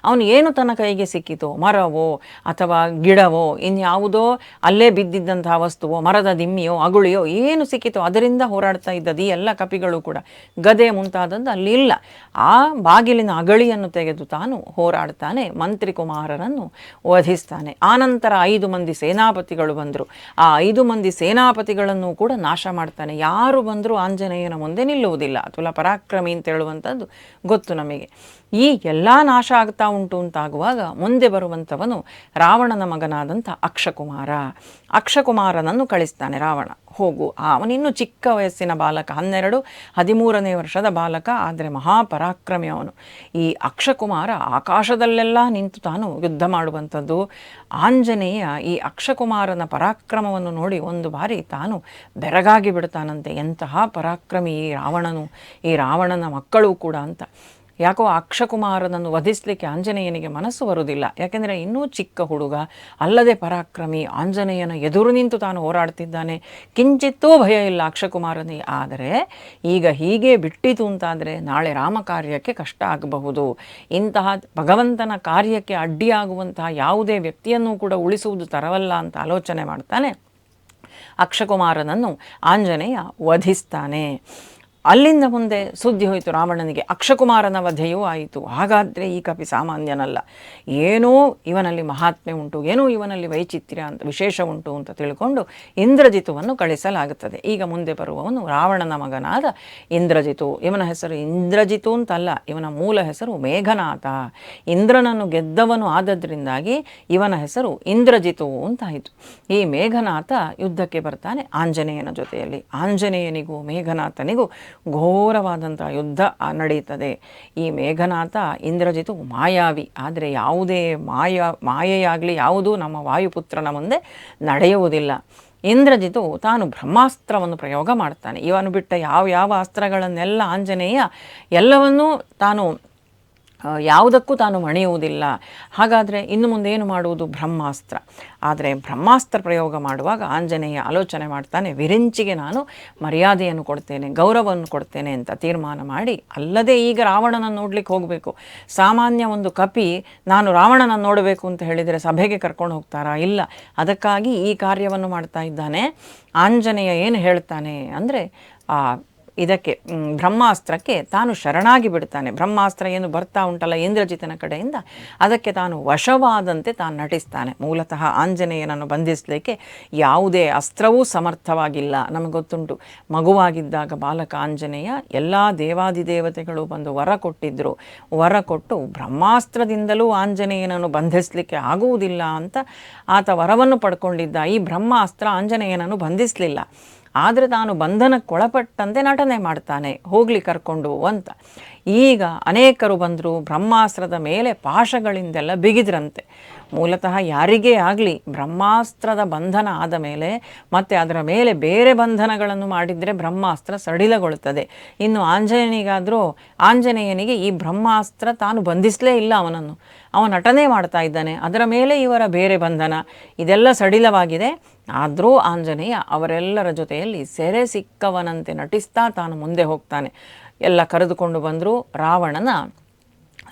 ಅವನು ಏನು ತನ್ನ ಕೈಗೆ ಸಿಕ್ಕಿತೋ, ಮರವೋ ಅಥವಾ ಗಿಡವೋ ಇನ್ಯಾವುದೋ ಅಲ್ಲೇ ಬಿದ್ದಿದ್ದಂತಹ ವಸ್ತುವೋ, ಮರದ ದಿಮ್ಮಿಯೋ ಅಗುಳಿಯೋ ಏನು ಸಿಕ್ಕಿತೋ ಅದರಿಂದ ಹೋರಾಡ್ತಾ ಇದ್ದದ್ದು ಈ ಎಲ್ಲ ಕಪಿಗಳು ಕೂಡ. ಗದೆ ಮುಂತಾದದ್ದು ಅಲ್ಲಿ ಇಲ್ಲ. ಆ ಬಾಗಿಲಿನ ಅಗಳಿಯನ್ನು ತೆಗೆದು ತಾನು ಹೋರಾಡ್ತಾನೆ, ಮಂತ್ರಿ ಕುಮಾರರನ್ನು ವಧಿಸ್ತಾನೆ. ಆನಂತರ 5 ಮಂದಿ ಸೇನಾಪತಿಗಳು ಬಂದರು. ಆ 5 ಮಂದಿ ಸೇನಾಪತಿಗಳನ್ನು ಕೂಡ ನಾಶ ಮಾಡ್ತಾನೆ. ಯಾರು ಬಂದರೂ ಆಂಜನೇಯನ ಮುಂದೆ ನಿಲ್ಲುವುದಿಲ್ಲ. ತುಲ ಪರಾಕ್ರಮಿ ಅಂತ ಹೇಳುವಂಥದ್ದು ಗೊತ್ತು ನಮಗೆ. ಈ ಎಲ್ಲ ನಾಶ ಆಗ್ತಾ ಉಂಟು ಅಂತಾಗುವಾಗ ಮುಂದೆ ಬರುವಂಥವನು ರಾವಣನ ಮಗನಾದಂಥ ಅಕ್ಷಕುಮಾರ. ಅಕ್ಷಕುಮಾರನನ್ನು ಕಳಿಸ್ತಾನೆ ರಾವಣ. ಹೋಗು, ಅವನಿನ್ನೂ ಚಿಕ್ಕ ವಯಸ್ಸಿನ ಬಾಲಕ, 12-13ನೇ ವರ್ಷದ ಬಾಲಕ, ಆದರೆ ಮಹಾಪರಾಕ್ರಮಿ ಅವನು. ಈ ಅಕ್ಷಕುಮಾರ ಆಕಾಶದಲ್ಲೆಲ್ಲ ನಿಂತು ತಾನು ಯುದ್ಧ ಮಾಡುವಂಥದ್ದು. ಆಂಜನೇಯ ಈ ಅಕ್ಷಕುಮಾರನ ಪರಾಕ್ರಮವನ್ನು ನೋಡಿ ಒಂದು ಬಾರಿ ತಾನು ಬೆರಗಾಗಿ ಬಿಡ್ತಾನಂತೆ. ಎಂತಹ ಪರಾಕ್ರಮಿ ಈ ರಾವಣನು, ಈ ರಾವಣನ ಮಕ್ಕಳು ಕೂಡ ಅಂತ. ಯಾಕೋ ಅಕ್ಷಕುಮಾರನನ್ನು ವಧಿಸಲಿಕ್ಕೆ ಆಂಜನೇಯನಿಗೆ ಮನಸ್ಸು ಬರುವುದಿಲ್ಲ. ಯಾಕೆಂದರೆ ಇನ್ನೂ ಚಿಕ್ಕ ಹುಡುಗ, ಅಲ್ಲದೆ ಪರಾಕ್ರಮಿ, ಆಂಜನೇಯನ ಎದುರು ನಿಂತು ತಾನು ಹೋರಾಡ್ತಿದ್ದಾನೆ. ಕಿಂಚಿತ್ತೂ ಭಯ ಇಲ್ಲ ಅಕ್ಷಕುಮಾರನಿಗೆ. ಆದರೆ ಈಗ ಹೀಗೆ ಬಿಟ್ಟಿತು ಅಂತಾದರೆ ನಾಳೆ ರಾಮ ಕಾರ್ಯಕ್ಕೆ ಕಷ್ಟ ಆಗಬಹುದು. ಇಂತಹ ಭಗವಂತನ ಕಾರ್ಯಕ್ಕೆ ಅಡ್ಡಿಯಾಗುವಂತಹ ಯಾವುದೇ ವ್ಯಕ್ತಿಯನ್ನು ಕೂಡ ಉಳಿಸುವುದು ತರವಲ್ಲ ಅಂತ ಆಲೋಚನೆ ಮಾಡ್ತಾನೆ. ಅಕ್ಷಕುಮಾರನನ್ನು ಆಂಜನೇಯ ವಧಿಸ್ತಾನೆ. ಅಲ್ಲಿಂದ ಮುಂದೆ ಸುದ್ದಿ ಹೋಯಿತು ರಾವಣನಿಗೆ, ಅಕ್ಷಕುಮಾರನ ವಧೆಯೂ ಆಯಿತು. ಹಾಗಾದರೆ ಈ ಕಪಿ ಸಾಮಾನ್ಯನಲ್ಲ, ಏನೋ ಇವನಲ್ಲಿ ಮಹಾತ್ಮೆ ಉಂಟು, ಏನೋ ಇವನಲ್ಲಿ ವೈಚಿತ್ರ್ಯ ಅಂತ ವಿಶೇಷ ಉಂಟು ಅಂತ ತಿಳ್ಕೊಂಡು ಇಂದ್ರಜಿತುವನ್ನು ಕಳಿಸಲಾಗುತ್ತದೆ. ಈಗ ಮುಂದೆ ಬರುವವನು ರಾವಣನ ಮಗನಾದ ಇಂದ್ರಜಿತು. ಇವನ ಹೆಸರು ಇಂದ್ರಜಿತು ಅಂತಲ್ಲ, ಇವನ ಮೂಲ ಹೆಸರು ಮೇಘನಾಥ. ಇಂದ್ರನನ್ನು ಗೆದ್ದವನು ಆದದ್ರಿಂದಾಗಿ ಇವನ ಹೆಸರು ಇಂದ್ರಜಿತು ಅಂತಾಯಿತು. ಈ ಮೇಘನಾಥ ಯುದ್ಧಕ್ಕೆ ಬರ್ತಾನೆ ಆಂಜನೇಯನ ಜೊತೆಯಲ್ಲಿ. ಆಂಜನೇಯನಿಗೂ ಮೇಘನಾಥನಿಗೂ ಘೋರವಾದಂಥ ಯುದ್ಧ ನಡೆಯುತ್ತದೆ. ಈ ಮೇಘನಾಥ ಇಂದ್ರಜಿತು ಮಾಯಾವಿ, ಆದರೆ ಯಾವುದೇ ಮಾಯೆಯಾಗಲಿ ಯಾವುದೂ ನಮ್ಮ ವಾಯುಪುತ್ರನ ಮುಂದೆ ನಡೆಯುವುದಿಲ್ಲ. ಇಂದ್ರಜಿತು ತಾನು ಬ್ರಹ್ಮಾಸ್ತ್ರವನ್ನು ಪ್ರಯೋಗ ಮಾಡ್ತಾನೆ. ಇವನು ಬಿಟ್ಟ ಯಾವ ಅಸ್ತ್ರಗಳನ್ನೆಲ್ಲ ಆಂಜನೇಯ ಎಲ್ಲವನ್ನೂ ತಾನು ಯಾವುದಕ್ಕೂ ತಾನು ಮಣಿಯುವುದಿಲ್ಲ. ಹಾಗಾದರೆ ಇನ್ನು ಮುಂದೆ ಏನು ಮಾಡುವುದು? ಬ್ರಹ್ಮಾಸ್ತ್ರ. ಆದರೆ ಬ್ರಹ್ಮಾಸ್ತ್ರ ಪ್ರಯೋಗ ಮಾಡುವಾಗ ಆಂಜನೇಯ ಆಲೋಚನೆ ಮಾಡ್ತಾನೆ, ವಿರಿಂಚಿಗೆ ನಾನು ಮರ್ಯಾದೆಯನ್ನು ಕೊಡ್ತೇನೆ, ಗೌರವವನ್ನು ಕೊಡ್ತೇನೆ ಅಂತ ತೀರ್ಮಾನ ಮಾಡಿ, ಅಲ್ಲದೆ ಈಗ ರಾವಣನನ್ನು ನೋಡ್ಲಿಕ್ಕೆ ಹೋಗಬೇಕು. ಸಾಮಾನ್ಯ ಒಂದು ಕಪಿ ನಾನು ರಾವಣನನ್ನು ನೋಡಬೇಕು ಅಂತ ಹೇಳಿದರೆ ಸಭೆಗೆ ಕರ್ಕೊಂಡು ಹೋಗ್ತಾರಾ? ಇಲ್ಲ. ಅದಕ್ಕಾಗಿ ಈ ಕಾರ್ಯವನ್ನು ಮಾಡ್ತಾ ಇದ್ದಾನೆ. ಆಂಜನೇಯ ಏನು ಹೇಳ್ತಾನೆ ಅಂದರೆ ಇದಕ್ಕೆ ಬ್ರಹ್ಮಾಸ್ತ್ರಕ್ಕೆ ತಾನು ಶರಣಾಗಿ ಬಿಡ್ತಾನೆ. ಬ್ರಹ್ಮಾಸ್ತ್ರ ಏನು ಬರ್ತಾ ಉಂಟಲ್ಲ ಇಂದ್ರಜಿತನ ಕಡೆಯಿಂದ, ಅದಕ್ಕೆ ತಾನು ವಶವಾದಂತೆ ತಾನು ನಟಿಸ್ತಾನೆ. ಮೂಲತಃ ಆಂಜನೇಯನನ್ನು ಬಂಧಿಸಲಿಕ್ಕೆ ಯಾವುದೇ ಅಸ್ತ್ರವೂ ಸಮರ್ಥವಾಗಿಲ್ಲ. ನಮಗೆ ಗೊತ್ತುಂಟು, ಮಗುವಾಗಿದ್ದಾಗ ಬಾಲಕ ಆಂಜನೇಯ ಎಲ್ಲ ದೇವಾದಿದೇವತೆಗಳು ಬಂದು ವರ ಕೊಟ್ಟಿದ್ದರು. ವರ ಕೊಟ್ಟು ಬ್ರಹ್ಮಾಸ್ತ್ರದಿಂದಲೂ ಆಂಜನೇಯನನ್ನು ಬಂಧಿಸಲಿಕ್ಕೆ ಆಗುವುದಿಲ್ಲ ಅಂತ ಆತ ವರವನ್ನು ಪಡ್ಕೊಂಡಿದ್ದ. ಈ ಬ್ರಹ್ಮಾಸ್ತ್ರ ಆಂಜನೇಯನನ್ನು ಬಂಧಿಸಲಿಲ್ಲ. ಆದರೆ ತಾನು ಬಂಧನಕ್ಕೊಳಪಟ್ಟಂತೆ ನಟನೆ ಮಾಡ್ತಾನೆ, ಹೋಗಲಿ ಕರ್ಕೊಂಡು ಅಂತ. ಈಗ ಅನೇಕರು ಬಂದರು, ಬ್ರಹ್ಮಾಸ್ತ್ರದ ಮೇಲೆ ಪಾಶಗಳಿಂದೆಲ್ಲ ಬಿಗಿದ್ರಂತೆ. ಮೂಲತಃ ಯಾರಿಗೇ ಆಗಲಿ ಬ್ರಹ್ಮಾಸ್ತ್ರದ ಬಂಧನ ಆದ ಮೇಲೆ ಮತ್ತು ಅದರ ಮೇಲೆ ಬೇರೆ ಬಂಧನಗಳನ್ನು ಮಾಡಿದರೆ ಬ್ರಹ್ಮಾಸ್ತ್ರ ಸಡಿಲಗೊಳ್ಳುತ್ತದೆ. ಇನ್ನು ಆಂಜನೇಯನಿಗೆ ಈ ಬ್ರಹ್ಮಾಸ್ತ್ರ ತಾನು ಬಂಧಿಸಲೇ ಇಲ್ಲ ಅವನನ್ನು, ಅವನು ನಟನೆ ಮಾಡ್ತಾ ಇದ್ದಾನೆ. ಅದರ ಮೇಲೆ ಇವರ ಬೇರೆ ಬಂಧನ ಇದೆಲ್ಲ ಸಡಿಲವಾಗಿದೆ. ಆದರೂ ಆಂಜನೇಯ ಅವರೆಲ್ಲರ ಜೊತೆಯಲ್ಲಿ ಸೆರೆ ಸಿಕ್ಕವನಂತೆ ನಟಿಸ್ತಾ ತಾನು ಮುಂದೆ ಹೋಗ್ತಾನೆ. ಎಲ್ಲ ಕರೆದುಕೊಂಡು ಬಂದರು ರಾವಣನ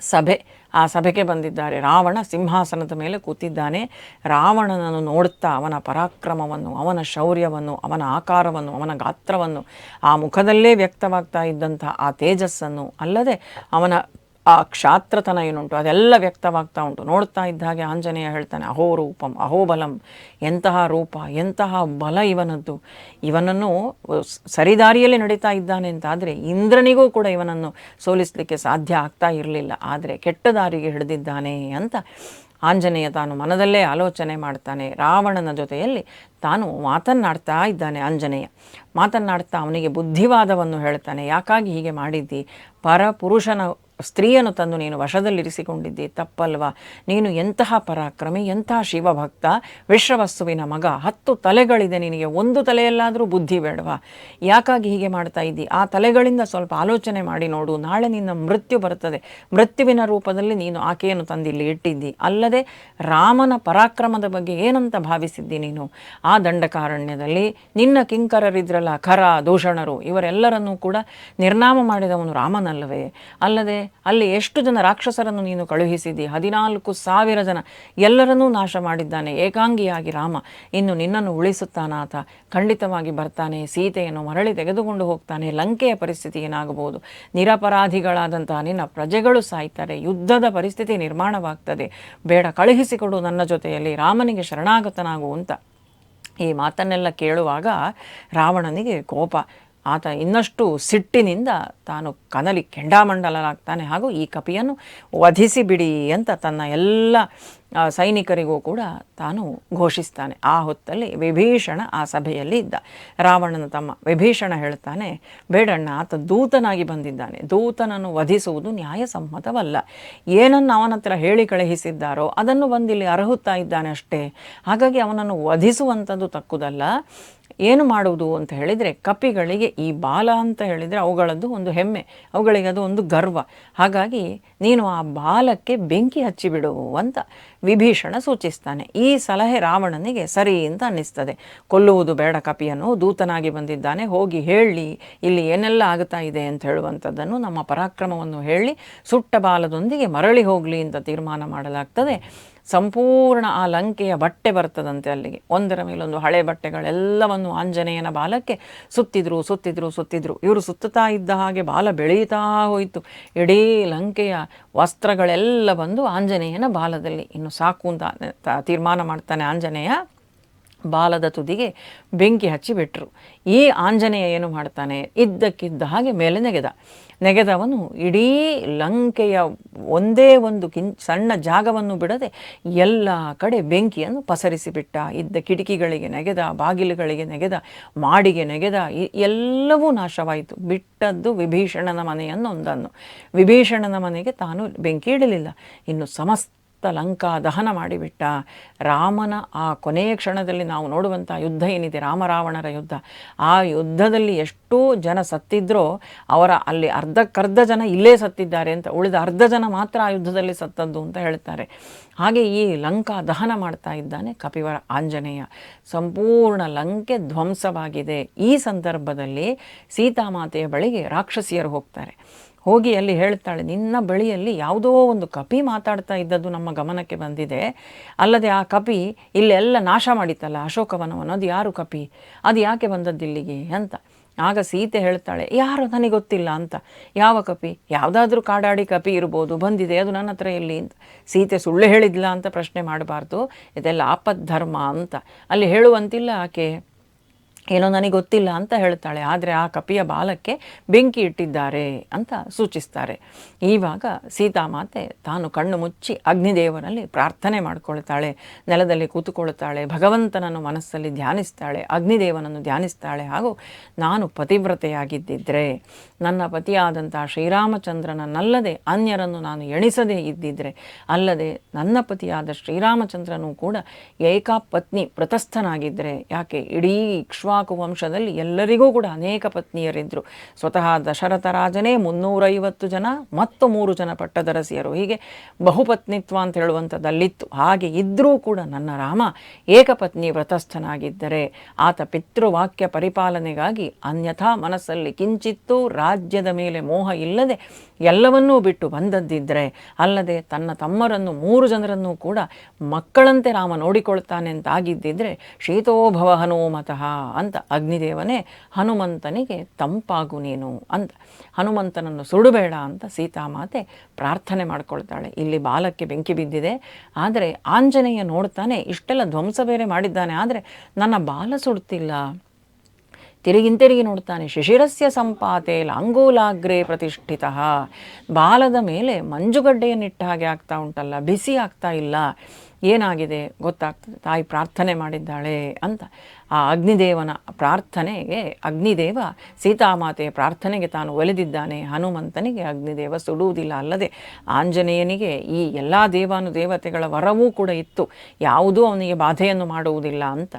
ಸಭೆ. ಆ ಸಭೆಗೆ ಬಂದಿದ್ದಾರೆ. ರಾವಣ ಸಿಂಹಾಸನದ ಮೇಲೆ ಕೂತಿದ್ದಾನೆ. ರಾವಣನನ್ನು ನೋಡುತ್ತಾ ಅವನ ಪರಾಕ್ರಮವನ್ನು, ಅವನ ಶೌರ್ಯವನ್ನು, ಅವನ ಆಕಾರವನ್ನು, ಅವನ ಗಾತ್ರವನ್ನು, ಆ ಮುಖದಲ್ಲೇ ವ್ಯಕ್ತವಾಗ್ತಾ ಇದ್ದಂಥ ಆ ತೇಜಸ್ಸನ್ನು, ಅಲ್ಲದೆ ಅವನ ಆ ಕ್ಷಾತ್ರತನ ಏನುಂಟು ಅದೆಲ್ಲ ವ್ಯಕ್ತವಾಗ್ತಾ ಉಂಟು. ನೋಡ್ತಾ ಇದ್ದ ಹಾಗೆ ಆಂಜನೇಯ ಹೇಳ್ತಾನೆ, ಅಹೋ ರೂಪಂ ಅಹೋಬಲಂ, ಎಂತಹ ರೂಪ, ಎಂತಹ ಬಲ ಇವನದ್ದು. ಇವನನ್ನು ಸರಿದಾರಿಯಲ್ಲಿ ನಡೀತಾ ಇದ್ದಾನೆ ಅಂತಾದರೆ ಇಂದ್ರನಿಗೂ ಕೂಡ ಇವನನ್ನು ಸೋಲಿಸಲಿಕ್ಕೆ ಸಾಧ್ಯ ಆಗ್ತಾ ಇರಲಿಲ್ಲ. ಆದರೆ ಕೆಟ್ಟ ದಾರಿಗೆ ಹಿಡಿದಿದ್ದಾನೆ ಅಂತ ಆಂಜನೇಯ ತಾನು ಮನದಲ್ಲೇ ಆಲೋಚನೆ ಮಾಡ್ತಾನೆ. ರಾವಣನ ಜೊತೆಯಲ್ಲಿ ತಾನು ಮಾತನ್ನಾಡ್ತಾ ಇದ್ದಾನೆ. ಆಂಜನೇಯ ಮಾತನ್ನಾಡ್ತಾ ಅವನಿಗೆ ಬುದ್ಧಿವಾದವನ್ನು ಹೇಳ್ತಾನೆ. ಯಾಕಾಗಿ ಹೀಗೆ ಮಾಡಿದ್ದಿ? ಪರಪುರುಷನ ಸ್ತ್ರೀಯನ್ನು ತಂದು ನೀನು ವಶದಲ್ಲಿರಿಸಿಕೊಂಡಿದ್ದಿ, ತಪ್ಪಲ್ವಾ? ನೀನು ಎಂತಹ ಪರಾಕ್ರಮಿ, ಎಂತಹ ಶಿವಭಕ್ತ, ವಿಶ್ವವಸ್ತುವಿನ ಮಗ, 10 ತಲೆಗಳಿದೆ ನಿನಗೆ, ಒಂದು ತಲೆಯಲ್ಲಾದರೂ ಬುದ್ಧಿ ಬೇಡವಾ? ಯಾಕಾಗಿ ಹೀಗೆ ಮಾಡ್ತಾ ಇದ್ದಿ? ಆ ತಲೆಗಳಿಂದ ಸ್ವಲ್ಪ ಆಲೋಚನೆ ಮಾಡಿ ನೋಡು. ನಾಳೆ ನಿನ್ನ ಮೃತ್ಯು ಬರುತ್ತದೆ. ಮೃತ್ಯುವಿನ ರೂಪದಲ್ಲಿ ನೀನು ಆಕೆಯನ್ನು ತಂದಿಲ್ಲಿ ಇಟ್ಟಿದ್ದಿ. ಅಲ್ಲದೆ ರಾಮನ ಪರಾಕ್ರಮದ ಬಗ್ಗೆ ಏನಂತ ಭಾವಿಸಿದ್ದಿ ನೀನು? ಆ ದಂಡಕಾರಣ್ಯದಲ್ಲಿ ನಿನ್ನ ಕಿಂಕರರಿದ್ರಲ್ಲ, ಖರ ದೂಷಣರು, ಇವರೆಲ್ಲರನ್ನೂ ಕೂಡ ನಿರ್ನಾಮ ಮಾಡಿದವನು ರಾಮನಲ್ಲವೇ? ಅಲ್ಲದೆ ಅಲ್ಲಿ ಎಷ್ಟು ಜನ ರಾಕ್ಷಸರನ್ನು ನೀನು ಕಳುಹಿಸಿದ್ದಿ? 14,000 ಜನ, ಎಲ್ಲರನ್ನೂ ನಾಶ ಮಾಡಿದ್ದಾನೆ ಏಕಾಂಗಿಯಾಗಿ ರಾಮ. ಇನ್ನು ನಿನ್ನನ್ನು ಉಳಿಸುತ್ತಾನಾತ? ಖಂಡಿತವಾಗಿ ಬರ್ತಾನೆ, ಸೀತೆಯನ್ನು ಮರಳಿ ತೆಗೆದುಕೊಂಡು ಹೋಗ್ತಾನೆ. ಲಂಕೆಯ ಪರಿಸ್ಥಿತಿ ಏನಾಗಬಹುದು? ನಿರಪರಾಧಿಗಳಾದಂತಹ ನಿನ್ನ ಪ್ರಜೆಗಳು ಸಾಯ್ತಾರೆ, ಯುದ್ಧದ ಪರಿಸ್ಥಿತಿ ನಿರ್ಮಾಣವಾಗ್ತದೆ. ಬೇಡ, ಕಳುಹಿಸಿಕೊಡು ನನ್ನ ಜೊತೆಯಲ್ಲಿ, ರಾಮನಿಗೆ ಶರಣಾಗತನಾಗು ಅಂತ ಈ ಮಾತನ್ನೆಲ್ಲ ಕೇಳುವಾಗ ರಾವಣನಿಗೆ ಕೋಪ. ಆತ ಇನ್ನಷ್ಟು ಸಿಟ್ಟಿನಿಂದ ತಾನು ಕನಲಿ ಕೆಂಡಾಮಂಡಲನಾಗ್ತಾನೆ. ಹಾಗೂ ಈ ಕಪಿಯನ್ನು ವಧಿಸಿ ಬಿಡಿ ಅಂತ ತನ್ನ ಎಲ್ಲ ಸೈನಿಕರಿಗೂ ಕೂಡ ತಾನು ಘೋಷಿಸ್ತಾನೆ. ಆ ಹೊತ್ತಲ್ಲಿ ವಿಭೀಷಣ ಆ ಸಭೆಯಲ್ಲಿ ಇದ್ದ. ರಾವಣನ ತಮ್ಮ ವಿಭೀಷಣ ಹೇಳ್ತಾನೆ, ಬೇಡಣ್ಣ, ಆತ ದೂತನಾಗಿ ಬಂದಿದ್ದಾನೆ. ದೂತನನ್ನು ವಧಿಸುವುದು ನ್ಯಾಯಸಮ್ಮತವಲ್ಲ. ಏನನ್ನು ಅವನ ಹತ್ರ ಹೇಳಿ ಕಳುಹಿಸಿದ್ದಾರೋ ಅದನ್ನು ಬಂದಿಲ್ಲಿ ಅರ್ಹುತ್ತಾ ಇದ್ದಾನೆ ಅಷ್ಟೇ. ಹಾಗಾಗಿ ಅವನನ್ನು ವಧಿಸುವಂಥದ್ದು ತಕ್ಕುದಲ್ಲ. ಏನು ಮಾಡುವುದು ಅಂತ ಹೇಳಿದರೆ, ಕಪಿಗಳಿಗೆ ಈ ಬಾಲ ಅಂತ ಹೇಳಿದರೆ ಅವುಗಳದ್ದು ಒಂದು ಹೆಮ್ಮೆ, ಅವುಗಳಿಗೆ ಅದು ಒಂದು ಗರ್ವ. ಹಾಗಾಗಿ ನೀನು ಆ ಬಾಲಕ್ಕೆ ಬೆಂಕಿ ಹಚ್ಚಿಬಿಡು ಅಂತ ವಿಭೀಷಣ ಸೂಚಿಸ್ತಾನೆ. ಈ ಸಲಹೆ ರಾವಣನಿಗೆ ಸರಿ ಅಂತ ಅನ್ನಿಸ್ತದೆ. ಕೊಲ್ಲುವುದು ಬೇಡ ಕಪಿಯನ್ನು, ದೂತನಾಗಿ ಬಂದಿದ್ದಾನೆ, ಹೋಗಿ ಹೇಳಿ ಇಲ್ಲಿ ಏನೆಲ್ಲ ಆಗುತ್ತಾ ಇದೆ ಅಂತ ಹೇಳುವಂಥದ್ದನ್ನು, ನಮ್ಮ ಪರಾಕ್ರಮವನ್ನು ಹೇಳಿ ಸುಟ್ಟ ಬಾಲದೊಂದಿಗೆ ಮರಳಿ ಹೋಗಲಿ ಅಂತ ತೀರ್ಮಾನ ಮಾಡಲಾಗ್ತದೆ. ಸಂಪೂರ್ಣ ಆ ಲಂಕೆಯ ಬಟ್ಟೆ ಬರ್ತದಂತೆ ಅಲ್ಲಿಗೆ, ಒಂದರ ಮೇಲೊಂದು ಹಳೆ ಬಟ್ಟೆಗಳೆಲ್ಲವನ್ನು ಆಂಜನೇಯನ ಬಾಲಕ್ಕೆ ಸುತ್ತಿದ್ರು ಸುತ್ತಿದ್ರು ಸುತ್ತಿದ್ರು. ಇವರು ಸುತ್ತುತ್ತಾ ಇದ್ದ ಹಾಗೆ ಬಾಲ ಬೆಳೀತಾ ಹೋಯಿತು. ಇಡೀ ಲಂಕೆಯ ವಸ್ತ್ರಗಳೆಲ್ಲ ಬಂದು ಆಂಜನೇಯನ ಬಾಲದಲ್ಲಿ. ಇನ್ನು ಸಾಕು ಅಂತ ತೀರ್ಮಾನ ಮಾಡ್ತಾನೆ ಆಂಜನೇಯ. ಬಾಲದ ತುದಿಗೆ ಬೆಂಕಿ ಹಚ್ಚಿಬಿಟ್ರು. ಈ ಆಂಜನೇಯ ಏನು ಮಾಡ್ತಾನೆ, ಇದ್ದಕ್ಕಿದ್ದ ಹಾಗೆ ಮೇಲೆ ನೆಗೆದವನು ಇಡೀ ಲಂಕೆಯ ಒಂದೇ ಒಂದು ಸಣ್ಣ ಜಾಗವನ್ನು ಬಿಡದೆ ಎಲ್ಲ ಕಡೆ ಬೆಂಕಿಯನ್ನು ಪಸರಿಸಿಬಿಟ್ಟ. ಇದ್ದ ಕಿಟಕಿಗಳಿಗೆ ನೆಗೆದ, ಬಾಗಿಲುಗಳಿಗೆ ನೆಗೆದ, ಮಾಡಿಗೆ ನೆಗೆದ, ಎಲ್ಲವೂ ನಾಶವಾಯಿತು. ಬಿಟ್ಟದ್ದು ವಿಭೀಷಣನ ಮನೆಯನ್ನೊಂದನ್ನು. ವಿಭೀಷಣನ ಮನೆಗೆ ತಾನು ಬೆಂಕಿ ಇಡಲಿಲ್ಲ, ಇನ್ನು ಸಮಸ್ತ ಲಂಕಾ ದಹನ ಮಾಡಿಬಿಟ್ಟ. ರಾಮನ ಆ ಕೊನೆಯ ಕ್ಷಣದಲ್ಲಿ ನಾವು ನೋಡುವಂಥ ಯುದ್ಧ ಏನಿದೆ, ರಾಮರಾವಣರ ಯುದ್ಧ, ಆ ಯುದ್ಧದಲ್ಲಿ ಎಷ್ಟೋ ಜನ ಸತ್ತಿದ್ರೋ ಅವರ ಅಲ್ಲಿ ಅರ್ಧಕ್ಕರ್ಧ ಜನ ಇಲ್ಲೇ ಸತ್ತಿದ್ದಾರೆ ಅಂತ, ಉಳಿದ ಅರ್ಧ ಜನ ಮಾತ್ರ ಆ ಯುದ್ಧದಲ್ಲಿ ಸತ್ತದ್ದು ಅಂತ ಹೇಳ್ತಾರೆ. ಹಾಗೆ ಈ ಲಂಕಾ ದಹನ ಮಾಡ್ತಾ ಇದ್ದಾನೆ ಕಪಿವರ ಆಂಜನೇಯ. ಸಂಪೂರ್ಣ ಲಂಕೆ ಧ್ವಂಸವಾಗಿದೆ. ಈ ಸಂದರ್ಭದಲ್ಲಿ ಸೀತಾಮಾತೆಯ ಬಳಿಗೆ ರಾಕ್ಷಸಿಯರು ಹೋಗ್ತಾರೆ. ಹೋಗಿ ಅಲ್ಲಿ ಹೇಳ್ತಾಳೆ, ನಿನ್ನ ಬಳಿಯಲ್ಲಿ ಯಾವುದೋ ಒಂದು ಕಪಿ ಮಾತಾಡ್ತಾ ಇದ್ದದ್ದು ನಮ್ಮ ಗಮನಕ್ಕೆ ಬಂದಿದೆ. ಅಲ್ಲದೆ ಆ ಕಪಿ ಇಲ್ಲೆಲ್ಲ ನಾಶ ಮಾಡಿತ್ತಲ್ಲ ಅಶೋಕವನವನ್ನು, ಅದು ಯಾರು ಕಪಿ? ಅದು ಯಾಕೆ ಬಂದದ್ದು ಇಲ್ಲಿಗೆ ಅಂತ. ಆಗ ಸೀತೆ ಹೇಳ್ತಾಳೆ, ಯಾರು ನನಗೆ ಗೊತ್ತಿಲ್ಲ ಅಂತ. ಯಾವ ಕಪಿ? ಯಾವುದಾದ್ರೂ ಕಾಡಾಡಿ ಕಪಿ ಇರ್ಬೋದು, ಬಂದಿದೆ, ಅದು ನನ್ನ ಹತ್ರ ಎಲ್ಲಿ ಅಂತ. ಸೀತೆ ಸುಳ್ಳು ಹೇಳಿದ್ಲ ಅಂತ ಪ್ರಶ್ನೆ ಮಾಡಬಾರ್ದು, ಇದೆಲ್ಲ ಆಪದ್ಧರ್ಮ ಅಂತ. ಅಲ್ಲಿ ಹೇಳುವಂತಿಲ್ಲ ಆಕೆ, ಏನೋ ನನಗೆ ಗೊತ್ತಿಲ್ಲ ಅಂತ ಹೇಳ್ತಾಳೆ. ಆದರೆ ಆ ಕಪಿಯ ಬಾಲಕ್ಕೆ ಬೆಂಕಿ ಇಟ್ಟಿದ್ದಾರೆ ಅಂತ ಸೂಚಿಸ್ತಾರೆ. ಈವಾಗ ಸೀತಾಮಾತೆ ತಾನು ಕಣ್ಣು ಮುಚ್ಚಿ ಅಗ್ನಿದೇವನಲ್ಲಿ ಪ್ರಾರ್ಥನೆ ಮಾಡಿಕೊಳ್ತಾಳೆ, ನೆಲದಲ್ಲಿ ಕೂತುಕೊಳ್ತಾಳೆ, ಭಗವಂತನನ್ನು ಮನಸ್ಸಲ್ಲಿ ಧ್ಯಾನಿಸ್ತಾಳೆ, ಅಗ್ನಿದೇವನನ್ನು ಧ್ಯಾನಿಸ್ತಾಳೆ. ಹಾಗೂ ನಾನು ಪತಿವ್ರತೆಯಾಗಿದ್ದಿದ್ರೆ, ನನ್ನ ಪತಿಯಾದಂಥ ಶ್ರೀರಾಮಚಂದ್ರನನ್ನಲ್ಲದೆ ಅನ್ಯರನ್ನು ನಾನು ಎಣಿಸದೇ ಇದ್ದಿದ್ರೆ, ಅಲ್ಲದೆ ನನ್ನ ಪತಿಯಾದ ಶ್ರೀರಾಮಚಂದ್ರನೂ ಕೂಡ ಏಕಪತ್ನಿ ವ್ರತಸ್ಥನಾಗಿದ್ದರೆ, ಯಾಕೆ ಇಡೀ ಇಕ್ಷ್ವಾಕು ವಂಶದಲ್ಲಿ ಎಲ್ಲರಿಗೂ ಕೂಡ ಅನೇಕ ಪತ್ನಿಯರಿದ್ದರು. ಸ್ವತಃ ದಶರಥ ರಾಜನೇ 350 ಜನ ಮತ್ತು 3 ಜನ ಪಟ್ಟದರಸಿಯರು, ಹೀಗೆ ಬಹುಪತ್ನಿತ್ವ ಅಂತ ಹೇಳುವಂಥದ್ದಲ್ಲಿತ್ತು. ಹಾಗೆ ಇದ್ದರೂ ಕೂಡ ನನ್ನ ರಾಮ ಏಕಪತ್ನಿ ವ್ರತಸ್ಥನಾಗಿದ್ದರೆ, ಆತ ಪಿತೃವಾಕ್ಯ ಪರಿಪಾಲನೆಗಾಗಿ ಅನ್ಯಥಾ ಮನಸ್ಸಲ್ಲಿ ಕಿಂಚಿತ್ತೂ ರಾಜ್ಯದ ಮೇಲೆ ಮೋಹ ಇಲ್ಲದೆ ಎಲ್ಲವನ್ನೂ ಬಿಟ್ಟು ಬಂದದ್ದಿದ್ದರೆ, ಅಲ್ಲದೆ ತನ್ನ ತಮ್ಮರನ್ನು 3 ಜನರನ್ನು ಕೂಡ ಮಕ್ಕಳಂತೆ ರಾಮ ನೋಡಿಕೊಳ್ತಾನೆ ಅಂತ ಆಗಿದ್ದಿದ್ರೆ ಶೀತೋಭವ ಹನುಮತಃ ಅಂತ ಅಗ್ನಿದೇವನೇ ಹನುಮಂತನಿಗೆ ತಂಪಾಗು ನೀನು ಅಂತ, ಹನುಮಂತನನ್ನು ಸುಡಬೇಡ ಅಂತ ಸೀತಾಮಾತೆ ಪ್ರಾರ್ಥನೆ ಮಾಡ್ಕೊಳ್ತಾಳೆ. ಇಲ್ಲಿ ಬಾಲಕ್ಕೆ ಬೆಂಕಿ ಬಿದ್ದಿದೆ, ಆದರೆ ಆಂಜನೇಯ ನೋಡ್ತಾನೆ ಇಷ್ಟೆಲ್ಲ ಧ್ವಂಸ ಬೇರೆ ಮಾಡಿದ್ದಾನೆ, ಆದರೆ ನನ್ನ ಬಾಲ ಸುಡ್ತಿಲ್ಲ. ತಿರುಗಿ ನೋಡ್ತಾನೆ, ಶಿಶಿರಸ್ಯ ಸಂಪಾತೆ ಲಾಂಗೂಲಾಗ್ರೇ ಪ್ರತಿಷ್ಠಿತ, ಬಾಲದ ಮೇಲೆ ಮಂಜುಗಡ್ಡೆಯನ್ನಿಟ್ಟ ಹಾಗೆ ಆಗ್ತಾ ಉಂಟಲ್ಲ, ಬಿಸಿ ಆಗ್ತಾ ಇಲ್ಲ, ಏನಾಗಿದೆ ಗೊತ್ತಾಗ್ತದೆ, ತಾಯಿ ಪ್ರಾರ್ಥನೆ ಮಾಡಿದ್ದಾಳೆ ಅಂತ. ಆ ಅಗ್ನಿದೇವನ ಪ್ರಾರ್ಥನೆಗೆ ಅಗ್ನಿದೇವ ಸೀತಾಮಾತೆಯ ಪ್ರಾರ್ಥನೆಗೆ ತಾನು ಒಲಿದಿದ್ದಾನೆ. ಹನುಮಂತನಿಗೆ ಅಗ್ನಿದೇವ ಸುಡುವುದಿಲ್ಲ, ಅಲ್ಲದೆ ಆಂಜನೇಯನಿಗೆ ಈ ಎಲ್ಲ ದೇವಾನುದೇವತೆಗಳ ವರವೂ ಕೂಡ ಇತ್ತು, ಯಾವುದೂ ಅವನಿಗೆ ಬಾಧೆಯನ್ನು ಮಾಡುವುದಿಲ್ಲ ಅಂತ.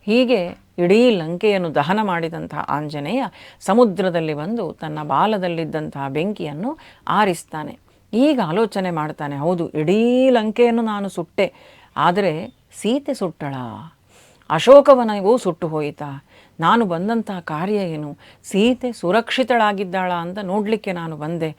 ಹೀಗೆ ಇಡೀ ಲಂಕೆಯನ್ನು ದಹನ ಮಾಡಿದಂತಹ ಆಂಜನೇಯ ಸಮುದ್ರದಲ್ಲಿ ಬಂದು ತನ್ನ ಬಾಲದಲ್ಲಿದ್ದಂತಹ ಬೆಂಕಿಯನ್ನು ಆರಿಸ್ತಾನೆ. ಈಗ ಆಲೋಚನೆ ಮಾಡ್ತಾನೆ, ಹೌದು ಇಡೀ ಲಂಕೆಯನ್ನು ನಾನು ಸುಟ್ಟೆ, ಆದರೆ ಸೀತೆ ಸುಟ್ಟಳ, ಅಶೋಕವನಗೂ ಸುಟ್ಟು ಹೋಯಿತಾ, ನಾನು ಬಂದಂತಹ ಕಾರ್ಯ ಏನು, ಸೀತೆ ಸುರಕ್ಷಿತಳಾಗಿದ್ದಾಳ ಅಂತ ನೋಡಲಿಕ್ಕೆ ನಾನು ಬಂದೆ.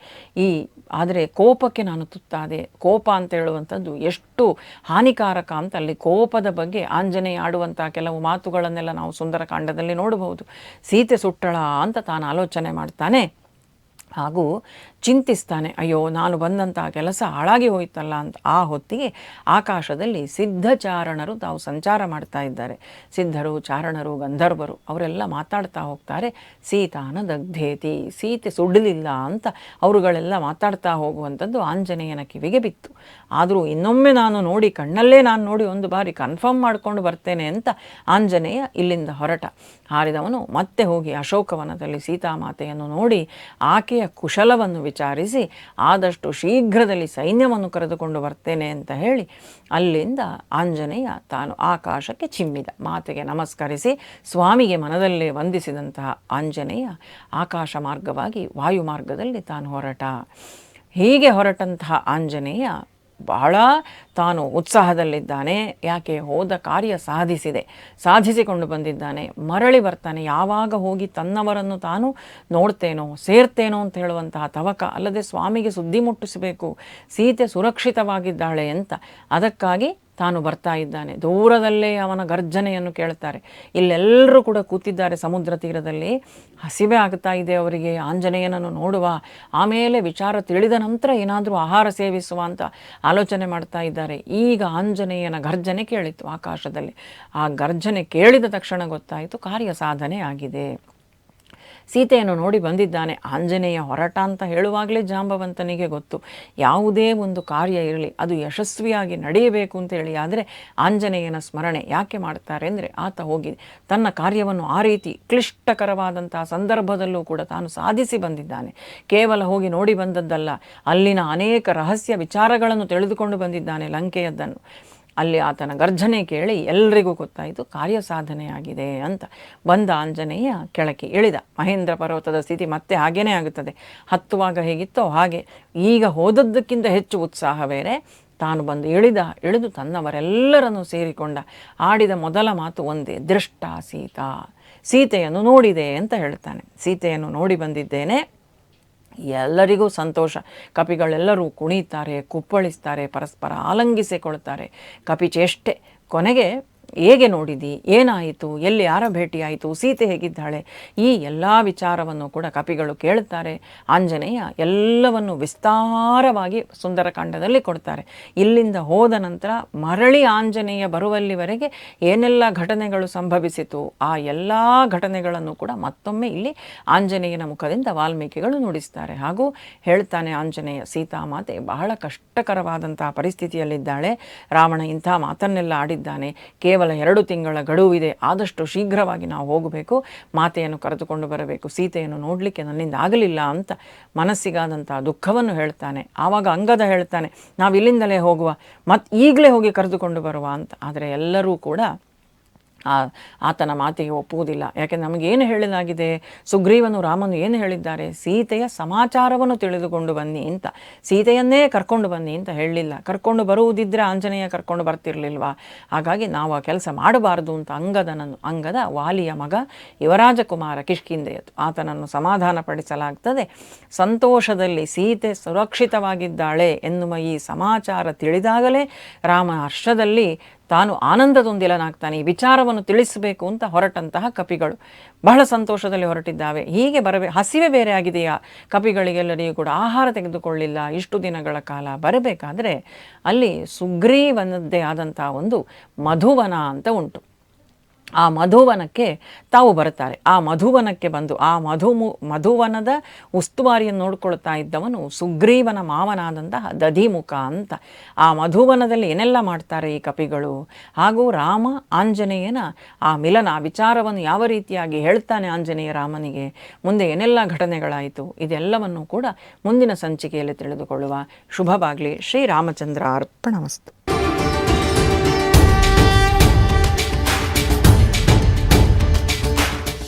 ಆದರೆ ಕೋಪಕ್ಕೆ ನಾನು ತುತ್ತಾದೆ. ಕೋಪ ಅಂತ ಹೇಳುವಂಥದ್ದು ಎಷ್ಟು ಹಾನಿಕಾರಕ ಅಂತ ಅಲ್ಲಿ ಕೋಪದ ಬಗ್ಗೆ ಆಂಜನೇಯ ಆಡುವಂಥ ಕೆಲವು ಮಾತುಗಳನ್ನೆಲ್ಲ ನಾವು ಸುಂದರಕಾಂಡದಲ್ಲಿ ನೋಡಬಹುದು. ಸೀತೆ ಸುಟ್ಟಳ ಅಂತ ತಾನು ಆಲೋಚನೆ ಮಾಡ್ತಾನೆ, ಹಾಗೂ ಚಿಂತಿಸ್ತಾನೆ, ಅಯ್ಯೋ ನಾನು ಬಂದಂತಹ ಕೆಲಸ ಹಾಳಾಗಿ ಹೋಯ್ತಲ್ಲ ಅಂತ. ಆ ಹೊತ್ತಿಗೆ ಆಕಾಶದಲ್ಲಿ ಸಿದ್ಧಚಾರಣರು ತಾವು ಸಂಚಾರ ಮಾಡ್ತಾ ಇದ್ದಾರೆ. ಸಿದ್ಧರು, ಚಾರಣರು, ಗಂಧರ್ವರು ಅವರೆಲ್ಲ ಮಾತಾಡ್ತಾ ಹೋಗ್ತಾರೆ. ಸೀತಾನ ದಗ್ಧೇತಿ, ಸೀತೆ ಸುಡಲಿಲ್ಲ ಅಂತ ಅವರುಗಳೆಲ್ಲ ಮಾತಾಡ್ತಾ ಹೋಗುವಂಥದ್ದು ಆಂಜನೇಯನ ಕಿವಿಗೆ ಬಿತ್ತು. ಆದರೂ ಇನ್ನೊಮ್ಮೆ ನಾನು ನೋಡಿ, ಕಣ್ಣಲ್ಲೇ ನಾನು ನೋಡಿ ಒಂದು ಬಾರಿ ಕನ್ಫರ್ಮ್ ಮಾಡಿಕೊಂಡು ಬರ್ತೇನೆ ಅಂತ ಆಂಜನೇಯ ಇಲ್ಲಿಂದ ಹೊರಟ. ಹಾರಿದವನು ಮತ್ತೆ ಹೋಗಿ ಅಶೋಕವನದಲ್ಲಿ ಸೀತಾಮಾತೆಯನ್ನು ನೋಡಿ ಆಕೆಯ ಕುಶಲವನ್ನು ವಿಚಾರಿಸಿ ಆದಷ್ಟು ಶೀಘ್ರದಲ್ಲಿ ಸೈನ್ಯವನ್ನು ಕರೆದುಕೊಂಡು ಬರ್ತೇನೆ ಅಂತ ಹೇಳಿ ಅಲ್ಲಿಂದ ಆಂಜನೇಯ ತಾನು ಆಕಾಶಕ್ಕೆ ಚಿಮ್ಮಿದ. ಮಾತೆಗೆ ನಮಸ್ಕರಿಸಿ ಸ್ವಾಮಿಗೆ ಮನದಲ್ಲೇ ವಂದಿಸಿದಂತಹ ಆಂಜನೇಯ ಆಕಾಶ ಮಾರ್ಗವಾಗಿ ವಾಯು ಮಾರ್ಗದಲ್ಲಿ ತಾನು ಹೊರಟ. ಹೀಗೆ ಹೊರಟಂತಹ ಆಂಜನೇಯ ಬಹಳ ತಾನು ಉತ್ಸಾಹದಲ್ಲಿದ್ದಾನೆ. ಯಾಕೆ, ಹೋದ ಕಾರ್ಯ ಸಾಧಿಸಿಕೊಂಡು ಬಂದಿದ್ದಾನೆ. ಮರಳಿ ಬರ್ತಾನೆ. ಯಾವಾಗ ಹೋಗಿ ತನ್ನವರನ್ನು ತಾನು ನೋಡ್ತೇನೋ ಸೇರ್ತೇನೋ ಅಂತ ಹೇಳುವಂತಹ ತವಕ, ಅಲ್ಲದೆ ಸ್ವಾಮಿಗೆ ಸುದ್ದಿ ಮುಟ್ಟಿಸಬೇಕು ಸೀತೆ ಸುರಕ್ಷಿತವಾಗಿದ್ದಾಳೆ ಅಂತ. ಅದಕ್ಕಾಗಿ ತಾನು ಬರ್ತಾ ಇದ್ದಾನೆ. ದೂರದಲ್ಲೇ ಅವನ ಗರ್ಜನೆಯನ್ನು ಕೇಳ್ತಾರೆ. ಇಲ್ಲೆಲ್ಲರೂ ಕೂಡ ಕೂತಿದ್ದಾರೆ ಸಮುದ್ರ ತೀರದಲ್ಲಿ. ಹಸಿವೆ ಆಗ್ತಾ ಇದೆ ಅವರಿಗೆ, ಆಂಜನೇಯನನ್ನು ನೋಡುವ, ಆಮೇಲೆ ವಿಚಾರ ತಿಳಿದ ನಂತರ ಏನಾದರೂ ಆಹಾರ ಸೇವಿಸುವ ಅಂತ ಆಲೋಚನೆ ಮಾಡ್ತಾ ಇದ್ದಾರೆ. ಈಗ ಆಂಜನೇಯನ ಗರ್ಜನೆ ಕೇಳಿತು ಆಕಾಶದಲ್ಲಿ. ಆ ಗರ್ಜನೆ ಕೇಳಿದ ತಕ್ಷಣ ಗೊತ್ತಾಯಿತು ಕಾರ್ಯ ಸಾಧನೆ ಆಗಿದೆ. ಸೀತೆಯನ್ನು ನೋಡಿ ಬಂದಿದ್ದಾನೆ. ಆಂಜನೇಯ ಹೊರಟ ಅಂತ ಹೇಳುವಾಗಲೇ ಜಾಂಬವಂತನಿಗೆ ಗೊತ್ತು, ಯಾವುದೇ ಒಂದು ಕಾರ್ಯ ಇರಲಿ ಅದು ಯಶಸ್ವಿಯಾಗಿ ನಡೆಯಬೇಕು ಅಂತೇಳಿ ಆದರೆ ಆಂಜನೇಯನ ಸ್ಮರಣೆ ಯಾಕೆ ಮಾಡ್ತಾರೆ ಅಂದರೆ, ಆತ ಹೋಗಿ ತನ್ನ ಕಾರ್ಯವನ್ನು ಆ ರೀತಿ ಕ್ಲಿಷ್ಟಕರವಾದಂತಹ ಸಂದರ್ಭದಲ್ಲೂ ಕೂಡ ತಾನು ಸಾಧಿಸಿ ಬಂದಿದ್ದಾನೆ. ಕೇವಲ ಹೋಗಿ ನೋಡಿ ಬಂದದ್ದಲ್ಲ, ಅಲ್ಲಿನ ಅನೇಕ ರಹಸ್ಯ ವಿಚಾರಗಳನ್ನು ತಿಳಿದುಕೊಂಡು ಬಂದಿದ್ದಾನೆ. ಲಂಕೆಯದ್ದನ್ನು ಅಲ್ಲಿ ಆತನ ಗರ್ಜನೆ ಕೇಳಿ ಎಲ್ರಿಗೂ ಗೊತ್ತಾಯಿತು ಕಾರ್ಯ ಸಾಧನೆಯಾಗಿದೆ ಅಂತ. ಬಂದ ಆಂಜನೇಯ ಕೆಳಕ್ಕೆ ಇಳಿದ. ಮಹೇಂದ್ರ ಪರ್ವತದ ಸ್ಥಿತಿ ಮತ್ತೆ ಹಾಗೇ ಆಗುತ್ತದೆ. ಹತ್ತುವಾಗ ಹೇಗಿತ್ತೋ ಹಾಗೆ ಈಗ ಹೋದದ್ದಕ್ಕಿಂತ ಹೆಚ್ಚು ಉತ್ಸಾಹ ಬೇರೆ. ತಾನು ಬಂದು ಇಳಿದು ತನ್ನವರೆಲ್ಲರನ್ನು ಸೇರಿಕೊಂಡ. ಆಡಿದ ಮೊದಲ ಮಾತು ಒಂದೇ, ದೃಷ್ಟ ಸೀತಾ, ಸೀತೆಯನ್ನು ನೋಡಿದೆ ಅಂತ ಹೇಳ್ತಾನೆ. ಸೀತೆಯನ್ನು ನೋಡಿ ಬಂದಿದ್ದೇನೆ. ಎಲ್ಲರಿಗೂ ಸಂತೋಷ. ಕಪಿಗಳೆಲ್ಲರೂ ಕುಣಿತಾರೆ, ಕುಪ್ಪಳಿಸ್ತಾರೆ, ಪರಸ್ಪರ ಆಲಂಗಿಸಿಕೊಳ್ತಾರೆ. ಕಪಿಚೇಷ್ಟೆ. ಕೊನೆಗೆ ಹೇಗೆ ನೋಡಿದಿ, ಏನಾಯಿತು, ಎಲ್ಲಿ ಯಾರ ಭೇಟಿಯಾಯಿತು, ಸೀತೆ ಹೇಗಿದ್ದಾಳೆ, ಈ ಎಲ್ಲ ವಿಚಾರವನ್ನು ಕೂಡ ಕಪಿಗಳು ಕೇಳ್ತಾರೆ. ಆಂಜನೇಯ ಎಲ್ಲವನ್ನು ವಿಸ್ತಾರವಾಗಿ ಸುಂದರಕಾಂಡದಲ್ಲಿ ಕೊಡ್ತಾರೆ. ಇಲ್ಲಿಂದ ಹೋದ ನಂತರ ಮರಳಿ ಆಂಜನೇಯ ಬರುವಲ್ಲಿವರೆಗೆ ಏನೆಲ್ಲ ಘಟನೆಗಳು ಸಂಭವಿಸಿತು ಆ ಎಲ್ಲ ಘಟನೆಗಳನ್ನು ಕೂಡ ಮತ್ತೊಮ್ಮೆ ಇಲ್ಲಿ ಆಂಜನೇಯನ ಮುಖದಿಂದ ವಾಲ್ಮೀಕಿಗಳು ನುಡಿಸ್ತಾರೆ. ಹಾಗೂ ಹೇಳ್ತಾನೆ ಆಂಜನೇಯ, ಸೀತಾಮಾತೆ ಬಹಳ ಕಷ್ಟಕರವಾದಂತಹ ಪರಿಸ್ಥಿತಿಯಲ್ಲಿದ್ದಾಳೆ. ರಾವಣ ಇಂಥ ಮಾತನ್ನೆಲ್ಲ ಆಡಿದ್ದಾನೆ. ಕೇವಲ 2 ತಿಂಗಳ ಗಡುವಿದೆ, ಆದಷ್ಟು ಶೀಘ್ರವಾಗಿ ನಾವು ಹೋಗಬೇಕು, ಮಾತೆಯನ್ನು ಕರೆದುಕೊಂಡು ಬರಬೇಕು, ಸೀತೆಯನ್ನು ನೋಡಲಿಕ್ಕೆ ನನ್ನಿಂದ ಆಗಲಿಲ್ಲ ಅಂತ ಮನಸ್ಸಿಗಾದಂಥ ದುಃಖವನ್ನು ಹೇಳ್ತಾನೆ. ಆವಾಗ ಅಂಗದ ಹೇಳ್ತಾನೆ, ನಾವು ಇಲ್ಲಿಂದಲೇ ಹೋಗುವ, ಈಗಲೇ ಹೋಗಿ ಕರೆದುಕೊಂಡು ಬರುವ ಅಂತ. ಆದರೆ ಎಲ್ಲರೂ ಕೂಡ ಆತನ ಮಾತಿಗೆ ಒಪ್ಪುವುದಿಲ್ಲ. ಯಾಕೆಂದರೆ ನಮಗೇನು ಹೇಳಲಾಗಿದೆ, ಸುಗ್ರೀವನು ರಾಮನು ಏನು ಹೇಳಿದ್ದಾರೆ, ಸೀತೆಯ ಸಮಾಚಾರವನ್ನು ತಿಳಿದುಕೊಂಡು ಬನ್ನಿ ಅಂತ, ಸೀತೆಯನ್ನೇ ಕರ್ಕೊಂಡು ಬನ್ನಿ ಅಂತ ಹೇಳಲಿಲ್ಲ. ಕರ್ಕೊಂಡು ಬರುವುದಿದ್ದರೆ ಆಂಜನೇಯ ಕರ್ಕೊಂಡು ಬರ್ತಿರ್ಲಿಲ್ವಾ? ಹಾಗಾಗಿ ನಾವು ಆ ಕೆಲಸ ಮಾಡಬಾರದು ಅಂತ ಅಂಗದ ವಾಲಿಯ ಮಗ ಯುವರಾಜ ಕುಮಾರ ಕಿಷ್ಕಿಂಧೆಯದು, ಆತನನ್ನು ಸಮಾಧಾನಪಡಿಸಲಾಗ್ತದೆ. ಸಂತೋಷದಲ್ಲಿ ಸೀತೆ ಸುರಕ್ಷಿತವಾಗಿದ್ದಾಳೆ ಎನ್ನುವ ಈ ಸಮಾಚಾರ ತಿಳಿದಾಗಲೇ ರಾಮ ಹರ್ಷದಲ್ಲಿ ತಾನು ಆನಂದದೊಂದಿಲನಾಗ್ತಾನೆ. ಈ ವಿಚಾರವನ್ನು ತಿಳಿಸಬೇಕು ಅಂತ ಹೊರಟಂತಹ ಕಪಿಗಳು ಬಹಳ ಸಂತೋಷದಲ್ಲಿ ಹೊರಟಿದ್ದಾವೆ. ಹೀಗೆ ಹಸಿವೆ ಬೇರೆ ಆಗಿದೆಯಾ ಕಪಿಗಳಿಗೆಲ್ಲರಿಗೂ ಕೂಡ, ಆಹಾರ ತೆಗೆದುಕೊಳ್ಳಿಲ್ಲ ಇಷ್ಟು ದಿನಗಳ ಕಾಲ. ಬರಬೇಕಾದ್ರೆ ಅಲ್ಲಿ ಸುಗ್ರೀವನದ್ದೇ ಆದಂತಹ ಒಂದು ಮಧುವನ ಅಂತ ಉಂಟು. ಆ ಮಧುವನಕ್ಕೆ ತಾವು ಬರುತ್ತಾರೆ. ಆ ಮಧುವನಕ್ಕೆ ಬಂದು ಆ ಮಧುವನದ ಉಸ್ತುವಾರಿಯನ್ನು ನೋಡ್ಕೊಳ್ತಾ ಇದ್ದವನು ಸುಗ್ರೀವನ ಮಾವನಾದಂತಹ ದಧಿಮುಖ ಅಂತ. ಆ ಮಧುವನದಲ್ಲಿ ಏನೆಲ್ಲ ಮಾಡ್ತಾರೆ ಈ ಕಪಿಗಳು, ಹಾಗೂ ರಾಮ ಆಂಜನೇಯನ ಆ ಮಿಲನ ವಿಚಾರವನ್ನು ಯಾವ ರೀತಿಯಾಗಿ ಹೇಳ್ತಾನೆ ಆಂಜನೇಯ ರಾಮನಿಗೆ, ಮುಂದೆ ಏನೆಲ್ಲ ಘಟನೆಗಳಾಯಿತು, ಇದೆಲ್ಲವನ್ನು ಕೂಡ ಮುಂದಿನ ಸಂಚಿಕೆಯಲ್ಲಿ ತಿಳಿದುಕೊಳ್ಳುವ. ಶುಭವಾಗಲಿ. ಶ್ರೀರಾಮಚಂದ್ರ ಅರ್ಪಣಮಸ್ತು.